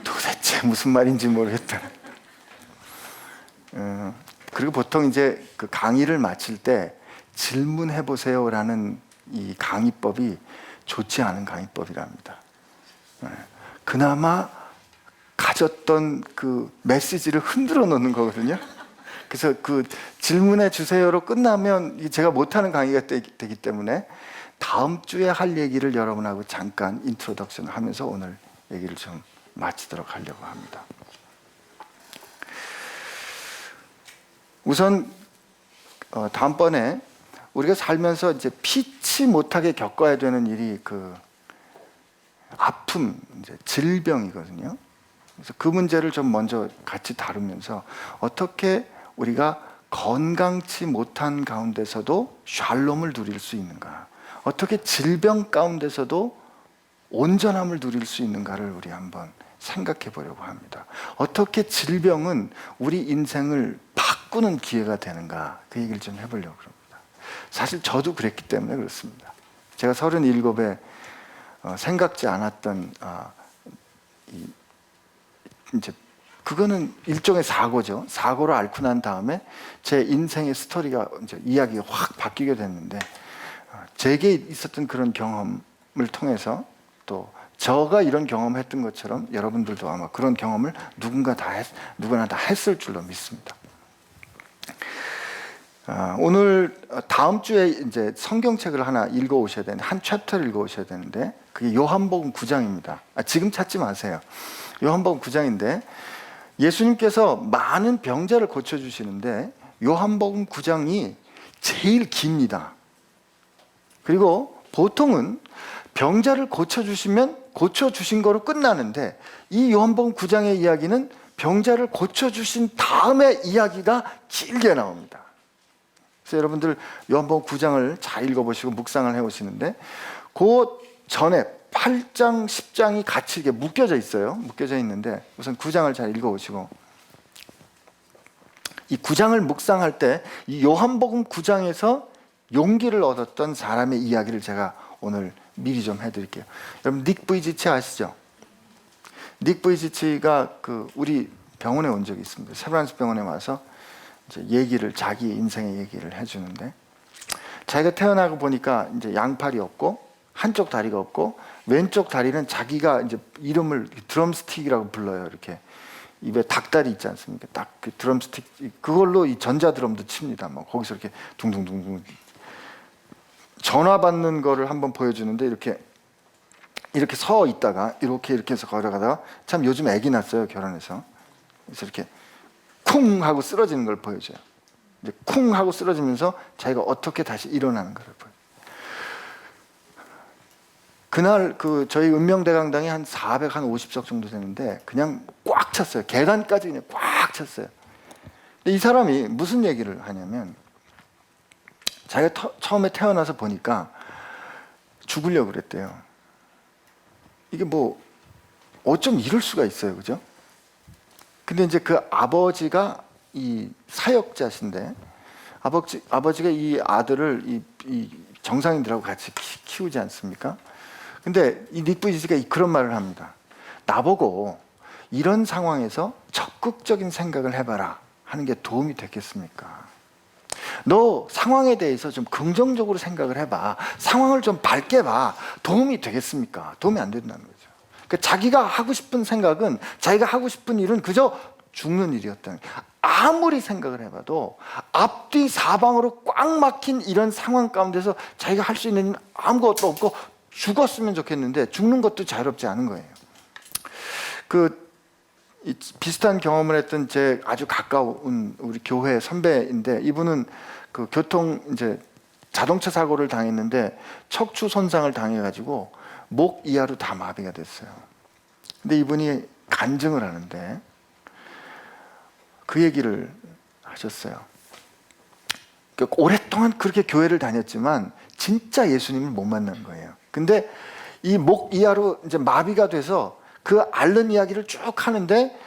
도대체 무슨 말인지 모르겠다. 그리고 보통 이제 그 강의를 마칠 때 질문해 보세요라는 이 강의법이 좋지 않은 강의법이랍니다. 그나마 가졌던 그 메시지를 흔들어 놓는 거거든요. 그래서 그 질문해 주세요로 끝나면 제가 못하는 강의가 되기 때문에 다음 주에 할 얘기를 여러분하고 잠깐 인트로덕션 하면서 오늘 얘기를 좀 마치도록 하려고 합니다. 우선 다음번에 우리가 살면서 이제 피치 못하게 겪어야 되는 일이 그 아픔, 이제 질병이거든요. 그래서 그 문제를 좀 먼저 같이 다루면서 어떻게 우리가 건강치 못한 가운데서도 샬롬을 누릴 수 있는가, 어떻게 질병 가운데서도 온전함을 누릴 수 있는가를 우리 한번 생각해 보려고 합니다. 어떻게 질병은 우리 인생을 바꾸는 기회가 되는가, 그 얘기를 좀 해보려고 합니다. 사실 저도 그랬기 때문에 그렇습니다. 제가 37에 생각지 않았던 이제 그거는 일종의 사고죠. 사고를 앓고 난 다음에 제 인생의 스토리가 이제 이야기가 확 바뀌게 됐는데, 제게 있었던 그런 경험을 통해서 또 저가 이런 경험을 했던 것처럼 여러분들도 아마 그런 경험을 누구나 다 했을 줄로 믿습니다. 오늘 다음 주에 이제 성경책을 하나 읽어 오셔야 되는데, 한 챕터를 읽어 오셔야 되는데, 그게 요한복음 9장입니다. 지금 찾지 마세요. 요한복음 9장인데 예수님께서 많은 병자를 고쳐주시는데 요한복음 9장이 제일 깁니다. 그리고 보통은 병자를 고쳐주시면 고쳐주신 거로 끝나는데, 이 요한복음 9장의 이야기는 병자를 고쳐주신 다음에 이야기가 길게 나옵니다. 그래서 여러분들 요한복음 9장을 잘 읽어보시고 묵상을 해오시는데, 그 전에 8장, 10장이 같이 이렇게 묶여져 있어요. 묶여져 있는데 우선 9장을 잘 읽어오시고, 이 9장을 묵상할 때 이 요한복음 9장에서 용기를 얻었던 사람의 이야기를 제가 오늘 미리 좀 해드릴게요. 여러분 닉 부이지치 아시죠? 닉 부이지치가 그 우리 병원에 온 적이 있습니다. 세브란스 병원에 와서 이제 자기 인생의 얘기를 해주는데, 자기가 태어나고 보니까 이제 양팔이 없고 한쪽 다리가 없고 왼쪽 다리는 자기가 이제 이름을 드럼스틱이라고 불러요. 이렇게 입에 닭다리 있지 않습니까? 딱 그 드럼스틱, 그걸로 이 전자 드럼도 칩니다. 뭐 거기서 이렇게 둥둥둥둥 전화 받는 거를 한번 보여주는데, 이렇게 서 있다가 이렇게 해서 걸어가다가, 참 요즘 애기 낳았어요, 결혼해서. 그래서 이렇게 쿵 하고 쓰러지는 걸 보여줘요. 이제 쿵 하고 쓰러지면서 자기가 어떻게 다시 일어나는 걸 보여요. 그날 그 저희 은명대강당이 한 450석 정도 되는데 그냥 꽉 찼어요. 계단까지 그냥 꽉 찼어요. 근데 이 사람이 무슨 얘기를 하냐면, 자기가 처음에 태어나서 보니까 죽으려고 그랬대요. 이게 뭐 어쩜 이럴 수가 있어요, 그죠? 근데 이제 그 아버지가 이 사역자신데, 아버지가 이 아들을 이 정상인들하고 같이 키우지 않습니까? 근데 이 닉 부이지가 그런 말을 합니다. 나보고 이런 상황에서 적극적인 생각을 해봐라 하는 게 도움이 되겠습니까? 너 상황에 대해서 좀 긍정적으로 생각을 해봐. 상황을 좀 밝게 봐. 도움이 되겠습니까? 도움이 안 된다는 거죠. 그러니까 자기가 하고 싶은 생각은, 자기가 하고 싶은 일은 그저 죽는 일이었다는 거예요. 아무리 생각을 해봐도 앞뒤 사방으로 꽉 막힌 이런 상황 가운데서 자기가 할 수 있는 일은 아무것도 없고 죽었으면 좋겠는데 죽는 것도 자유롭지 않은 거예요. 비슷한 경험을 했던 제 아주 가까운 우리 교회 선배인데, 이분은 그 이제 자동차 사고를 당했는데 척추 손상을 당해가지고 목 이하로 다 마비가 됐어요. 근데 이분이 간증을 하는데 그 얘기를 하셨어요. 오랫동안 그렇게 교회를 다녔지만 진짜 예수님을 못 만난 거예요. 근데 이 목 이하로 이제 마비가 돼서 그 앓는 이야기를 쭉 하는데,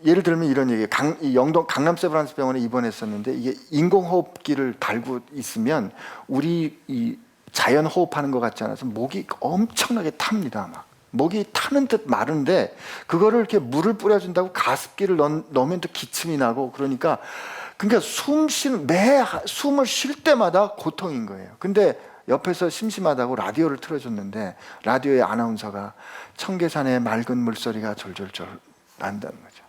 예를 들면 이런 얘기, 영동 강남 세브란스 병원에 입원했었는데, 이게 인공호흡기를 달고 있으면 우리 이 자연 호흡하는 것 같지 않아서 목이 엄청나게 탑니다. 막 목이 타는 듯 마른데 그거를 이렇게 물을 뿌려준다고 가습기를 넣으면 또 기침이 나고 그러니까 숨을 쉴 때마다 고통인 거예요. 근데 옆에서 심심하다고 라디오를 틀어줬는데 라디오의 아나운서가 청계산의 맑은 물소리가 졸졸졸 난다는 거죠.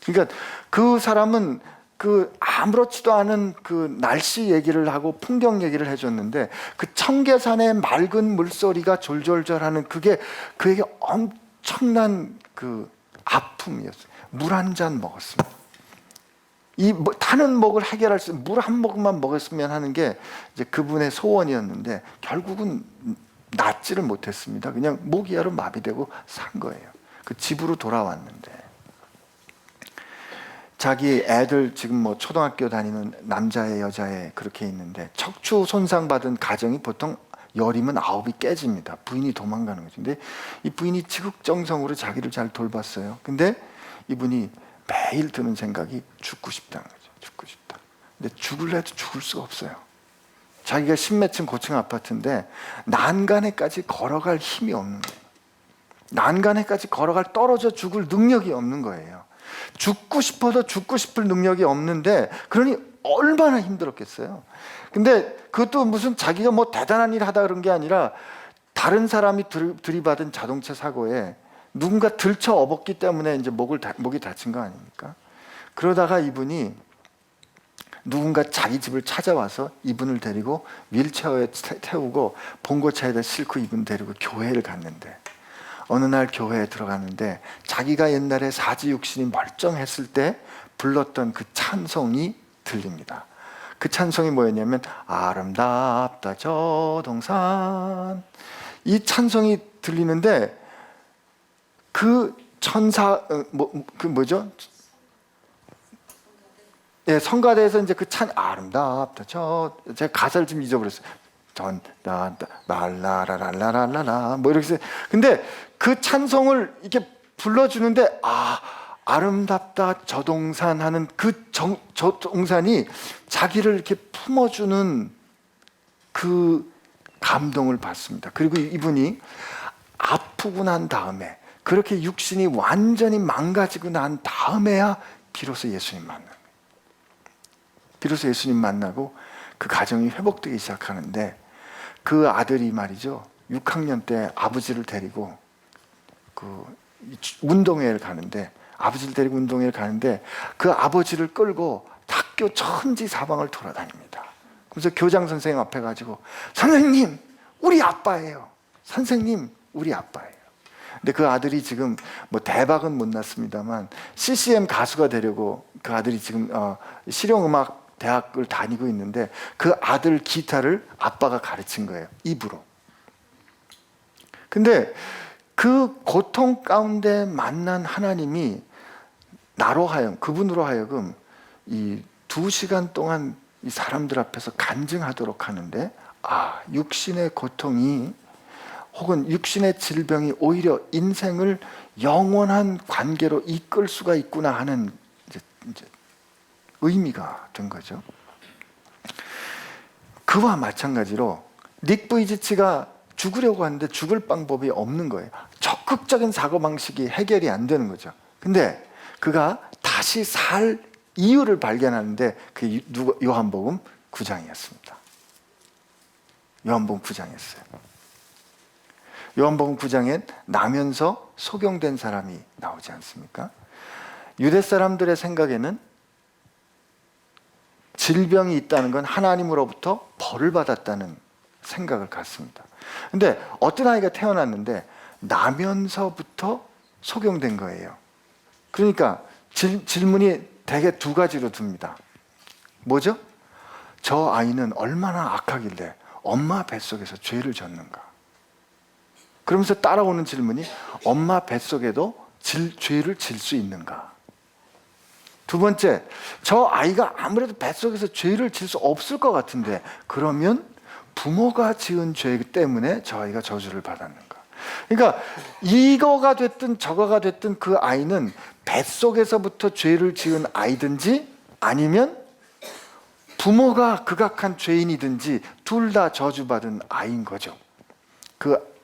그러니까 그 사람은 그 아무렇지도 않은 그 날씨 얘기를 하고 풍경 얘기를 해줬는데 그 청계산의 맑은 물소리가 졸졸졸하는 그게 그에게 엄청난 그 아픔이었어요. 물 한 잔 먹었습니다. 타는 목을 해결할 수 물 한 모금만 먹었으면 하는 게 이제 그분의 소원이었는데 결국은 낫지를 못했습니다. 그냥 모기야로 마비되고 산 거예요. 그 집으로 돌아왔는데 자기 애들 지금 뭐 초등학교 다니는 남자애 여자애 그렇게 있는데 척추 손상 받은 가정이 보통 열이면 9이 깨집니다. 부인이 도망가는 거죠. 근데 이 부인이 지극정성으로 자기를 잘 돌봤어요. 근데 이분이 매일 드는 생각이 죽고 싶다는 거죠. 죽고 싶다. 근데 죽을래도 죽을 수가 없어요. 자기가 십몇 층 고층 아파트인데 난간에까지 걸어갈 힘이 없는 거예요. 난간에까지 걸어갈 떨어져 죽을 능력이 없는 거예요. 죽고 싶어도 죽고 싶을 능력이 없는데 그러니 얼마나 힘들었겠어요. 근데 그것도 무슨 자기가 뭐 대단한 일 하다 그런 게 아니라 다른 사람이 들이받은 자동차 사고에 누군가 들쳐 업었기 때문에 이제 목이 다친 거 아닙니까? 그러다가 이분이 누군가 자기 집을 찾아와서 이분을 데리고 휠체어에 태우고 봉고차에다 싣고 이분 데리고 교회를 갔는데 어느 날 교회에 들어갔는데 자기가 옛날에 사지육신이 멀쩡했을 때 불렀던 그 찬송이 들립니다. 그 찬송이 뭐였냐면 아름답다 저 동산, 이 찬송이 들리는데 그 천사 그 뭐죠? 예, 성가대에서 이제 그 아름답다 제가 가사를 좀 잊어버렸어요. 말라라랄라랄라 뭐 이렇게. 근데 그 찬송을 이렇게 불러주는데 아름답다 저 동산 하는 저 동산이 자기를 이렇게 품어주는 그 감동을 받습니다. 그리고 이분이 아프고 난 다음에 그렇게 육신이 완전히 망가지고 난 다음에야 비로소 예수님 만나요. 비로소 예수님 만나고 그 가정이 회복되기 시작하는데 그 아들이 말이죠 6학년 때 아버지를 데리고 그 운동회를 가는데 그 아버지를 끌고 학교 천지 사방을 돌아다닙니다. 그래서 교장 선생님 앞에 가지고 선생님 우리 아빠예요. 선생님 우리 아빠예요. 근데 그 아들이 지금 뭐 대박은 못 났습니다만 CCM 가수가 되려고 그 아들이 지금 실용음악 대학을 다니고 있는데 그 아들 기타를 아빠가 가르친 거예요. 입으로. 근데 그 고통 가운데 만난 하나님이 그분으로 하여금 이 2시간 동안 이 사람들 앞에서 간증하도록 하는데 육신의 고통이 혹은 육신의 질병이 오히려 인생을 영원한 관계로 이끌 수가 있구나 하는 이제 의미가 된 거죠. 그와 마찬가지로 닉 부이지치가 죽으려고 하는데 죽을 방법이 없는 거예요. 적극적인 사고방식이 해결이 안 되는 거죠. 근데 그가 다시 살 이유를 발견하는데 그 요한복음 9장이었습니다. 요한복음 9장이었어요. 요한복음 9장엔 나면서 소경된 사람이 나오지 않습니까? 유대 사람들의 생각에는 질병이 있다는 건 하나님으로부터 벌을 받았다는 생각을 갖습니다. 근데 어떤 아이가 태어났는데 나면서부터 소경된 거예요. 그러니까 질문이 대개 2가지로 듭니다. 뭐죠? 저 아이는 얼마나 악하길래 엄마 뱃속에서 죄를 졌는가? 그러면서 따라오는 질문이 엄마 뱃속에도 죄를 질 수 있는가? 2번째, 저 아이가 아무래도 뱃속에서 죄를 질 수 없을 것 같은데 그러면 부모가 지은 죄 때문에 저 아이가 저주를 받았는가? 그러니까 이거가 됐든 저거가 됐든 그 아이는 뱃속에서부터 죄를 지은 아이든지 아니면 부모가 극악한 죄인이든지 둘 다 저주받은 아이인 거죠. 그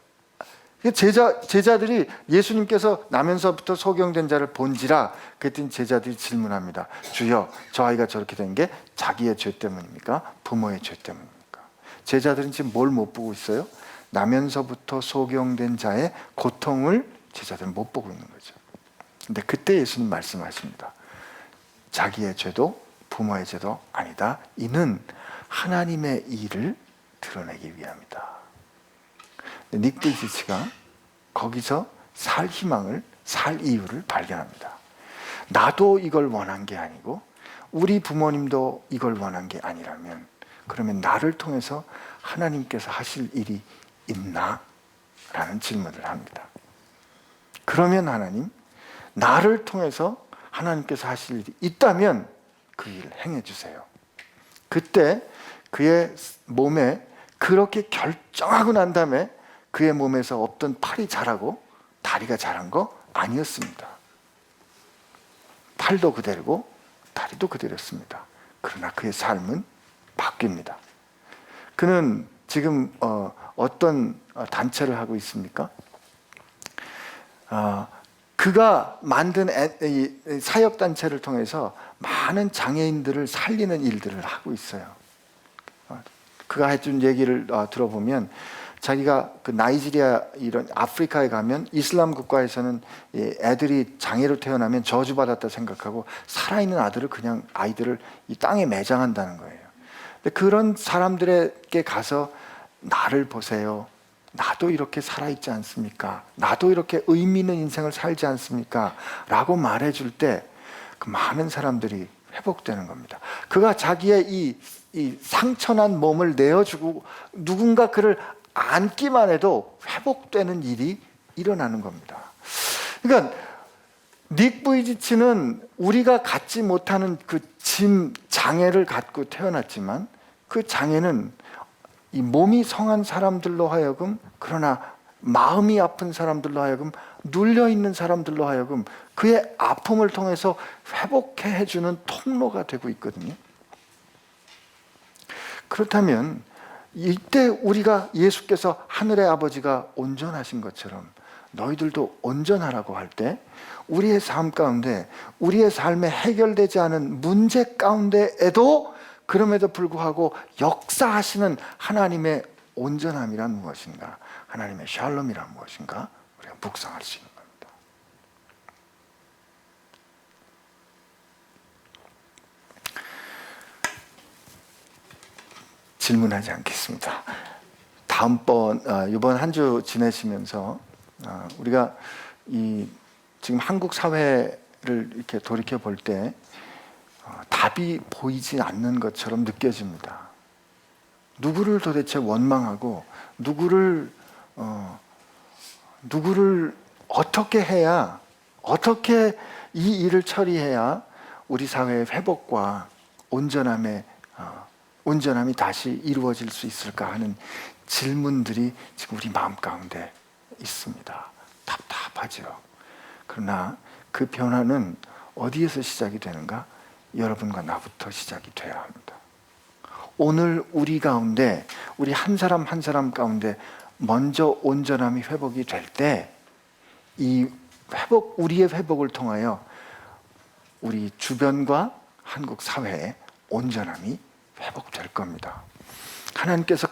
제자들이 예수님께서 나면서부터 소경된 자를 본지라 그랬더니 제자들이 질문합니다. 주여, 저 아이가 저렇게 된 게 자기의 죄 때문입니까? 부모의 죄 때문입니까? 제자들은 지금 뭘 못 보고 있어요? 나면서부터 소경된 자의 고통을 제자들은 못 보고 있는 거죠. 근데 그때 예수님 말씀하십니다. 자기의 죄도 부모의 죄도 아니다. 이는 하나님의 일을 드러내기 위함이다. 닉 부이지치가 거기서 살 희망을, 살 이유를 발견합니다. 나도 이걸 원한 게 아니고 우리 부모님도 이걸 원한 게 아니라면 그러면 나를 통해서 하나님께서 하실 일이 있나? 라는 질문을 합니다. 그러면 하나님, 나를 통해서 하나님께서 하실 일이 있다면 그 일을 행해 주세요. 그때 그의 몸에 그렇게 결정하고 난 다음에 그의 몸에서 없던 팔이 자라고 다리가 자란 거 아니었습니다. 팔도 그대로고 다리도 그대로였습니다. 그러나 그의 삶은 바뀝니다. 그는 지금 어떤 단체를 하고 있습니까? 그가 만든 사역단체를 통해서 많은 장애인들을 살리는 일들을 하고 있어요. 그가 해준 얘기를 들어보면 자기가 그 나이지리아 이런 아프리카에 가면 이슬람 국가에서는 애들이 장애로 태어나면 저주받았다 생각하고 살아있는 아이들을 이 땅에 매장한다는 거예요. 근데 그런 사람들에게 가서 나를 보세요. 나도 이렇게 살아있지 않습니까? 나도 이렇게 의미 있는 인생을 살지 않습니까? 라고 말해줄 때 그 많은 사람들이 회복되는 겁니다. 그가 자기의 이 상처난 몸을 내어주고 누군가 그를 안기만 해도 회복되는 일이 일어나는 겁니다. 그러니까 닉 부이지치는 우리가 갖지 못하는 그 장애를 갖고 태어났지만 그 장애는 이 몸이 성한 사람들로 하여금, 그러나 마음이 아픈 사람들로 하여금, 눌려있는 사람들로 하여금 그의 아픔을 통해서 회복해 해주는 통로가 되고 있거든요. 그렇다면 이때 우리가 예수께서 하늘의 아버지가 온전하신 것처럼 너희들도 온전하라고 할 때 우리의 삶 가운데, 우리의 삶에 해결되지 않은 문제 가운데에도 그럼에도 불구하고 역사하시는 하나님의 온전함이란 무엇인가, 하나님의 샬롬이란 무엇인가 우리가 묵상할 수 있는 겁니다. 질문하지 않겠습니다. 이번 한 주 지내시면서 우리가 지금 한국 사회를 이렇게 돌이켜 볼 때 답이 보이지 않는 것처럼 느껴집니다. 누구를 도대체 원망하고 누구를 어떻게 해야, 어떻게 이 일을 처리해야 우리 사회의 회복과 온전함이 다시 이루어질 수 있을까 하는 질문들이 지금 우리 마음 가운데 있습니다. 답답하죠. 그러나 그 변화는 어디에서 시작이 되는가? 여러분과 나부터 시작이 돼야 합니다. 오늘 우리 가운데, 우리 한 사람 한 사람 가운데 먼저 온전함이 회복이 될 때 우리의 회복을 통하여 우리 주변과 한국 사회의 온전함이 회복될 겁니다. 하나님께서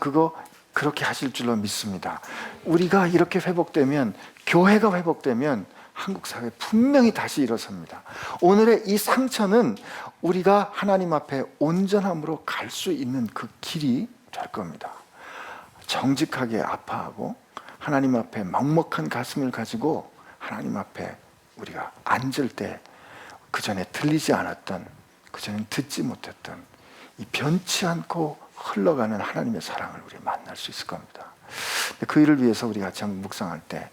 그렇게 하실 줄로 믿습니다. 우리가 이렇게 회복되면, 교회가 회복되면 한국 사회 분명히 다시 일어섭니다. 오늘의 이 상처는 우리가 하나님 앞에 온전함으로 갈 수 있는 그 길이 될 겁니다. 정직하게 아파하고 하나님 앞에 먹먹한 가슴을 가지고 하나님 앞에 우리가 앉을 때 그전에 들리지 않았던, 그전에 듣지 못했던 이 변치 않고 흘러가는 하나님의 사랑을 우리 만날 수 있을 겁니다. 그 일을 위해서 우리 같이 한번 묵상할 때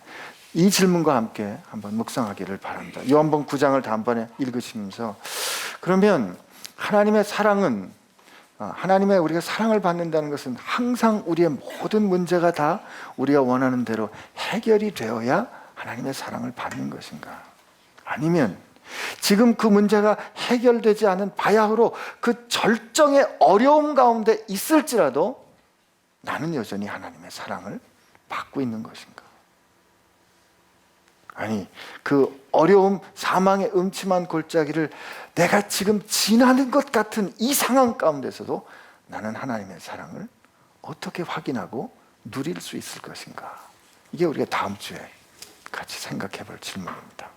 이 질문과 함께 한번 묵상하기를 바랍니다. 요한복음 9장을 다음번에 읽으시면서, 그러면 하나님의 사랑은, 하나님의 우리가 사랑을 받는다는 것은 항상 우리의 모든 문제가 다 우리가 원하는 대로 해결이 되어야 하나님의 사랑을 받는 것인가? 아니면 지금 그 문제가 해결되지 않은 바야흐로 그 절정의 어려움 가운데 있을지라도 나는 여전히 하나님의 사랑을 받고 있는 것인가? 아니, 그 어려움, 사망의 음침한 골짜기를 내가 지금 지나는 것 같은 이 상황 가운데서도 나는 하나님의 사랑을 어떻게 확인하고 누릴 수 있을 것인가? 이게 우리가 다음 주에 같이 생각해 볼 질문입니다.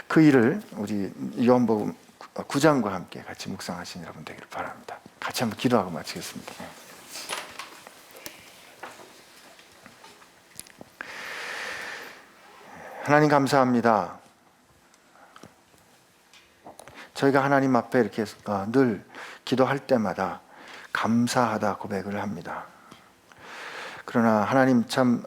그 일을 우리 요한복음 9장과 함께 같이 묵상하신 여러분 되기를 바랍니다. 같이 한번 기도하고 마치겠습니다. 하나님 감사합니다. 저희가 하나님 앞에 이렇게 늘 기도할 때마다 감사하다 고백을 합니다. 그러나 하나님 참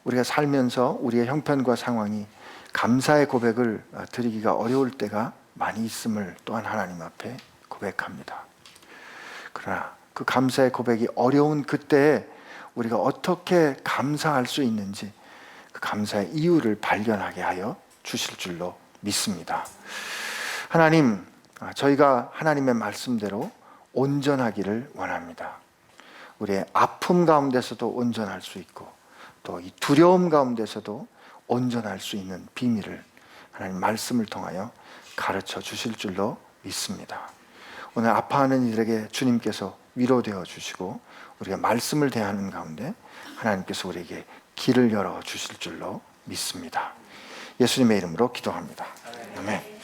우리가 살면서 우리의 형편과 상황이 감사의 고백을 드리기가 어려울 때가 많이 있음을 또한 하나님 앞에 고백합니다. 그러나 그 감사의 고백이 어려운 그때에 우리가 어떻게 감사할 수 있는지 그 감사의 이유를 발견하게 하여 주실 줄로 믿습니다. 하나님, 저희가 하나님의 말씀대로 온전하기를 원합니다. 우리의 아픔 가운데서도 온전할 수 있고 또 이 두려움 가운데서도 온전할 수 있는 비밀을 하나님 말씀을 통하여 가르쳐 주실 줄로 믿습니다. 오늘 아파하는 이들에게 주님께서 위로되어 주시고 우리가 말씀을 대하는 가운데 하나님께서 우리에게 길을 열어 주실 줄로 믿습니다. 예수님의 이름으로 기도합니다. 아멘.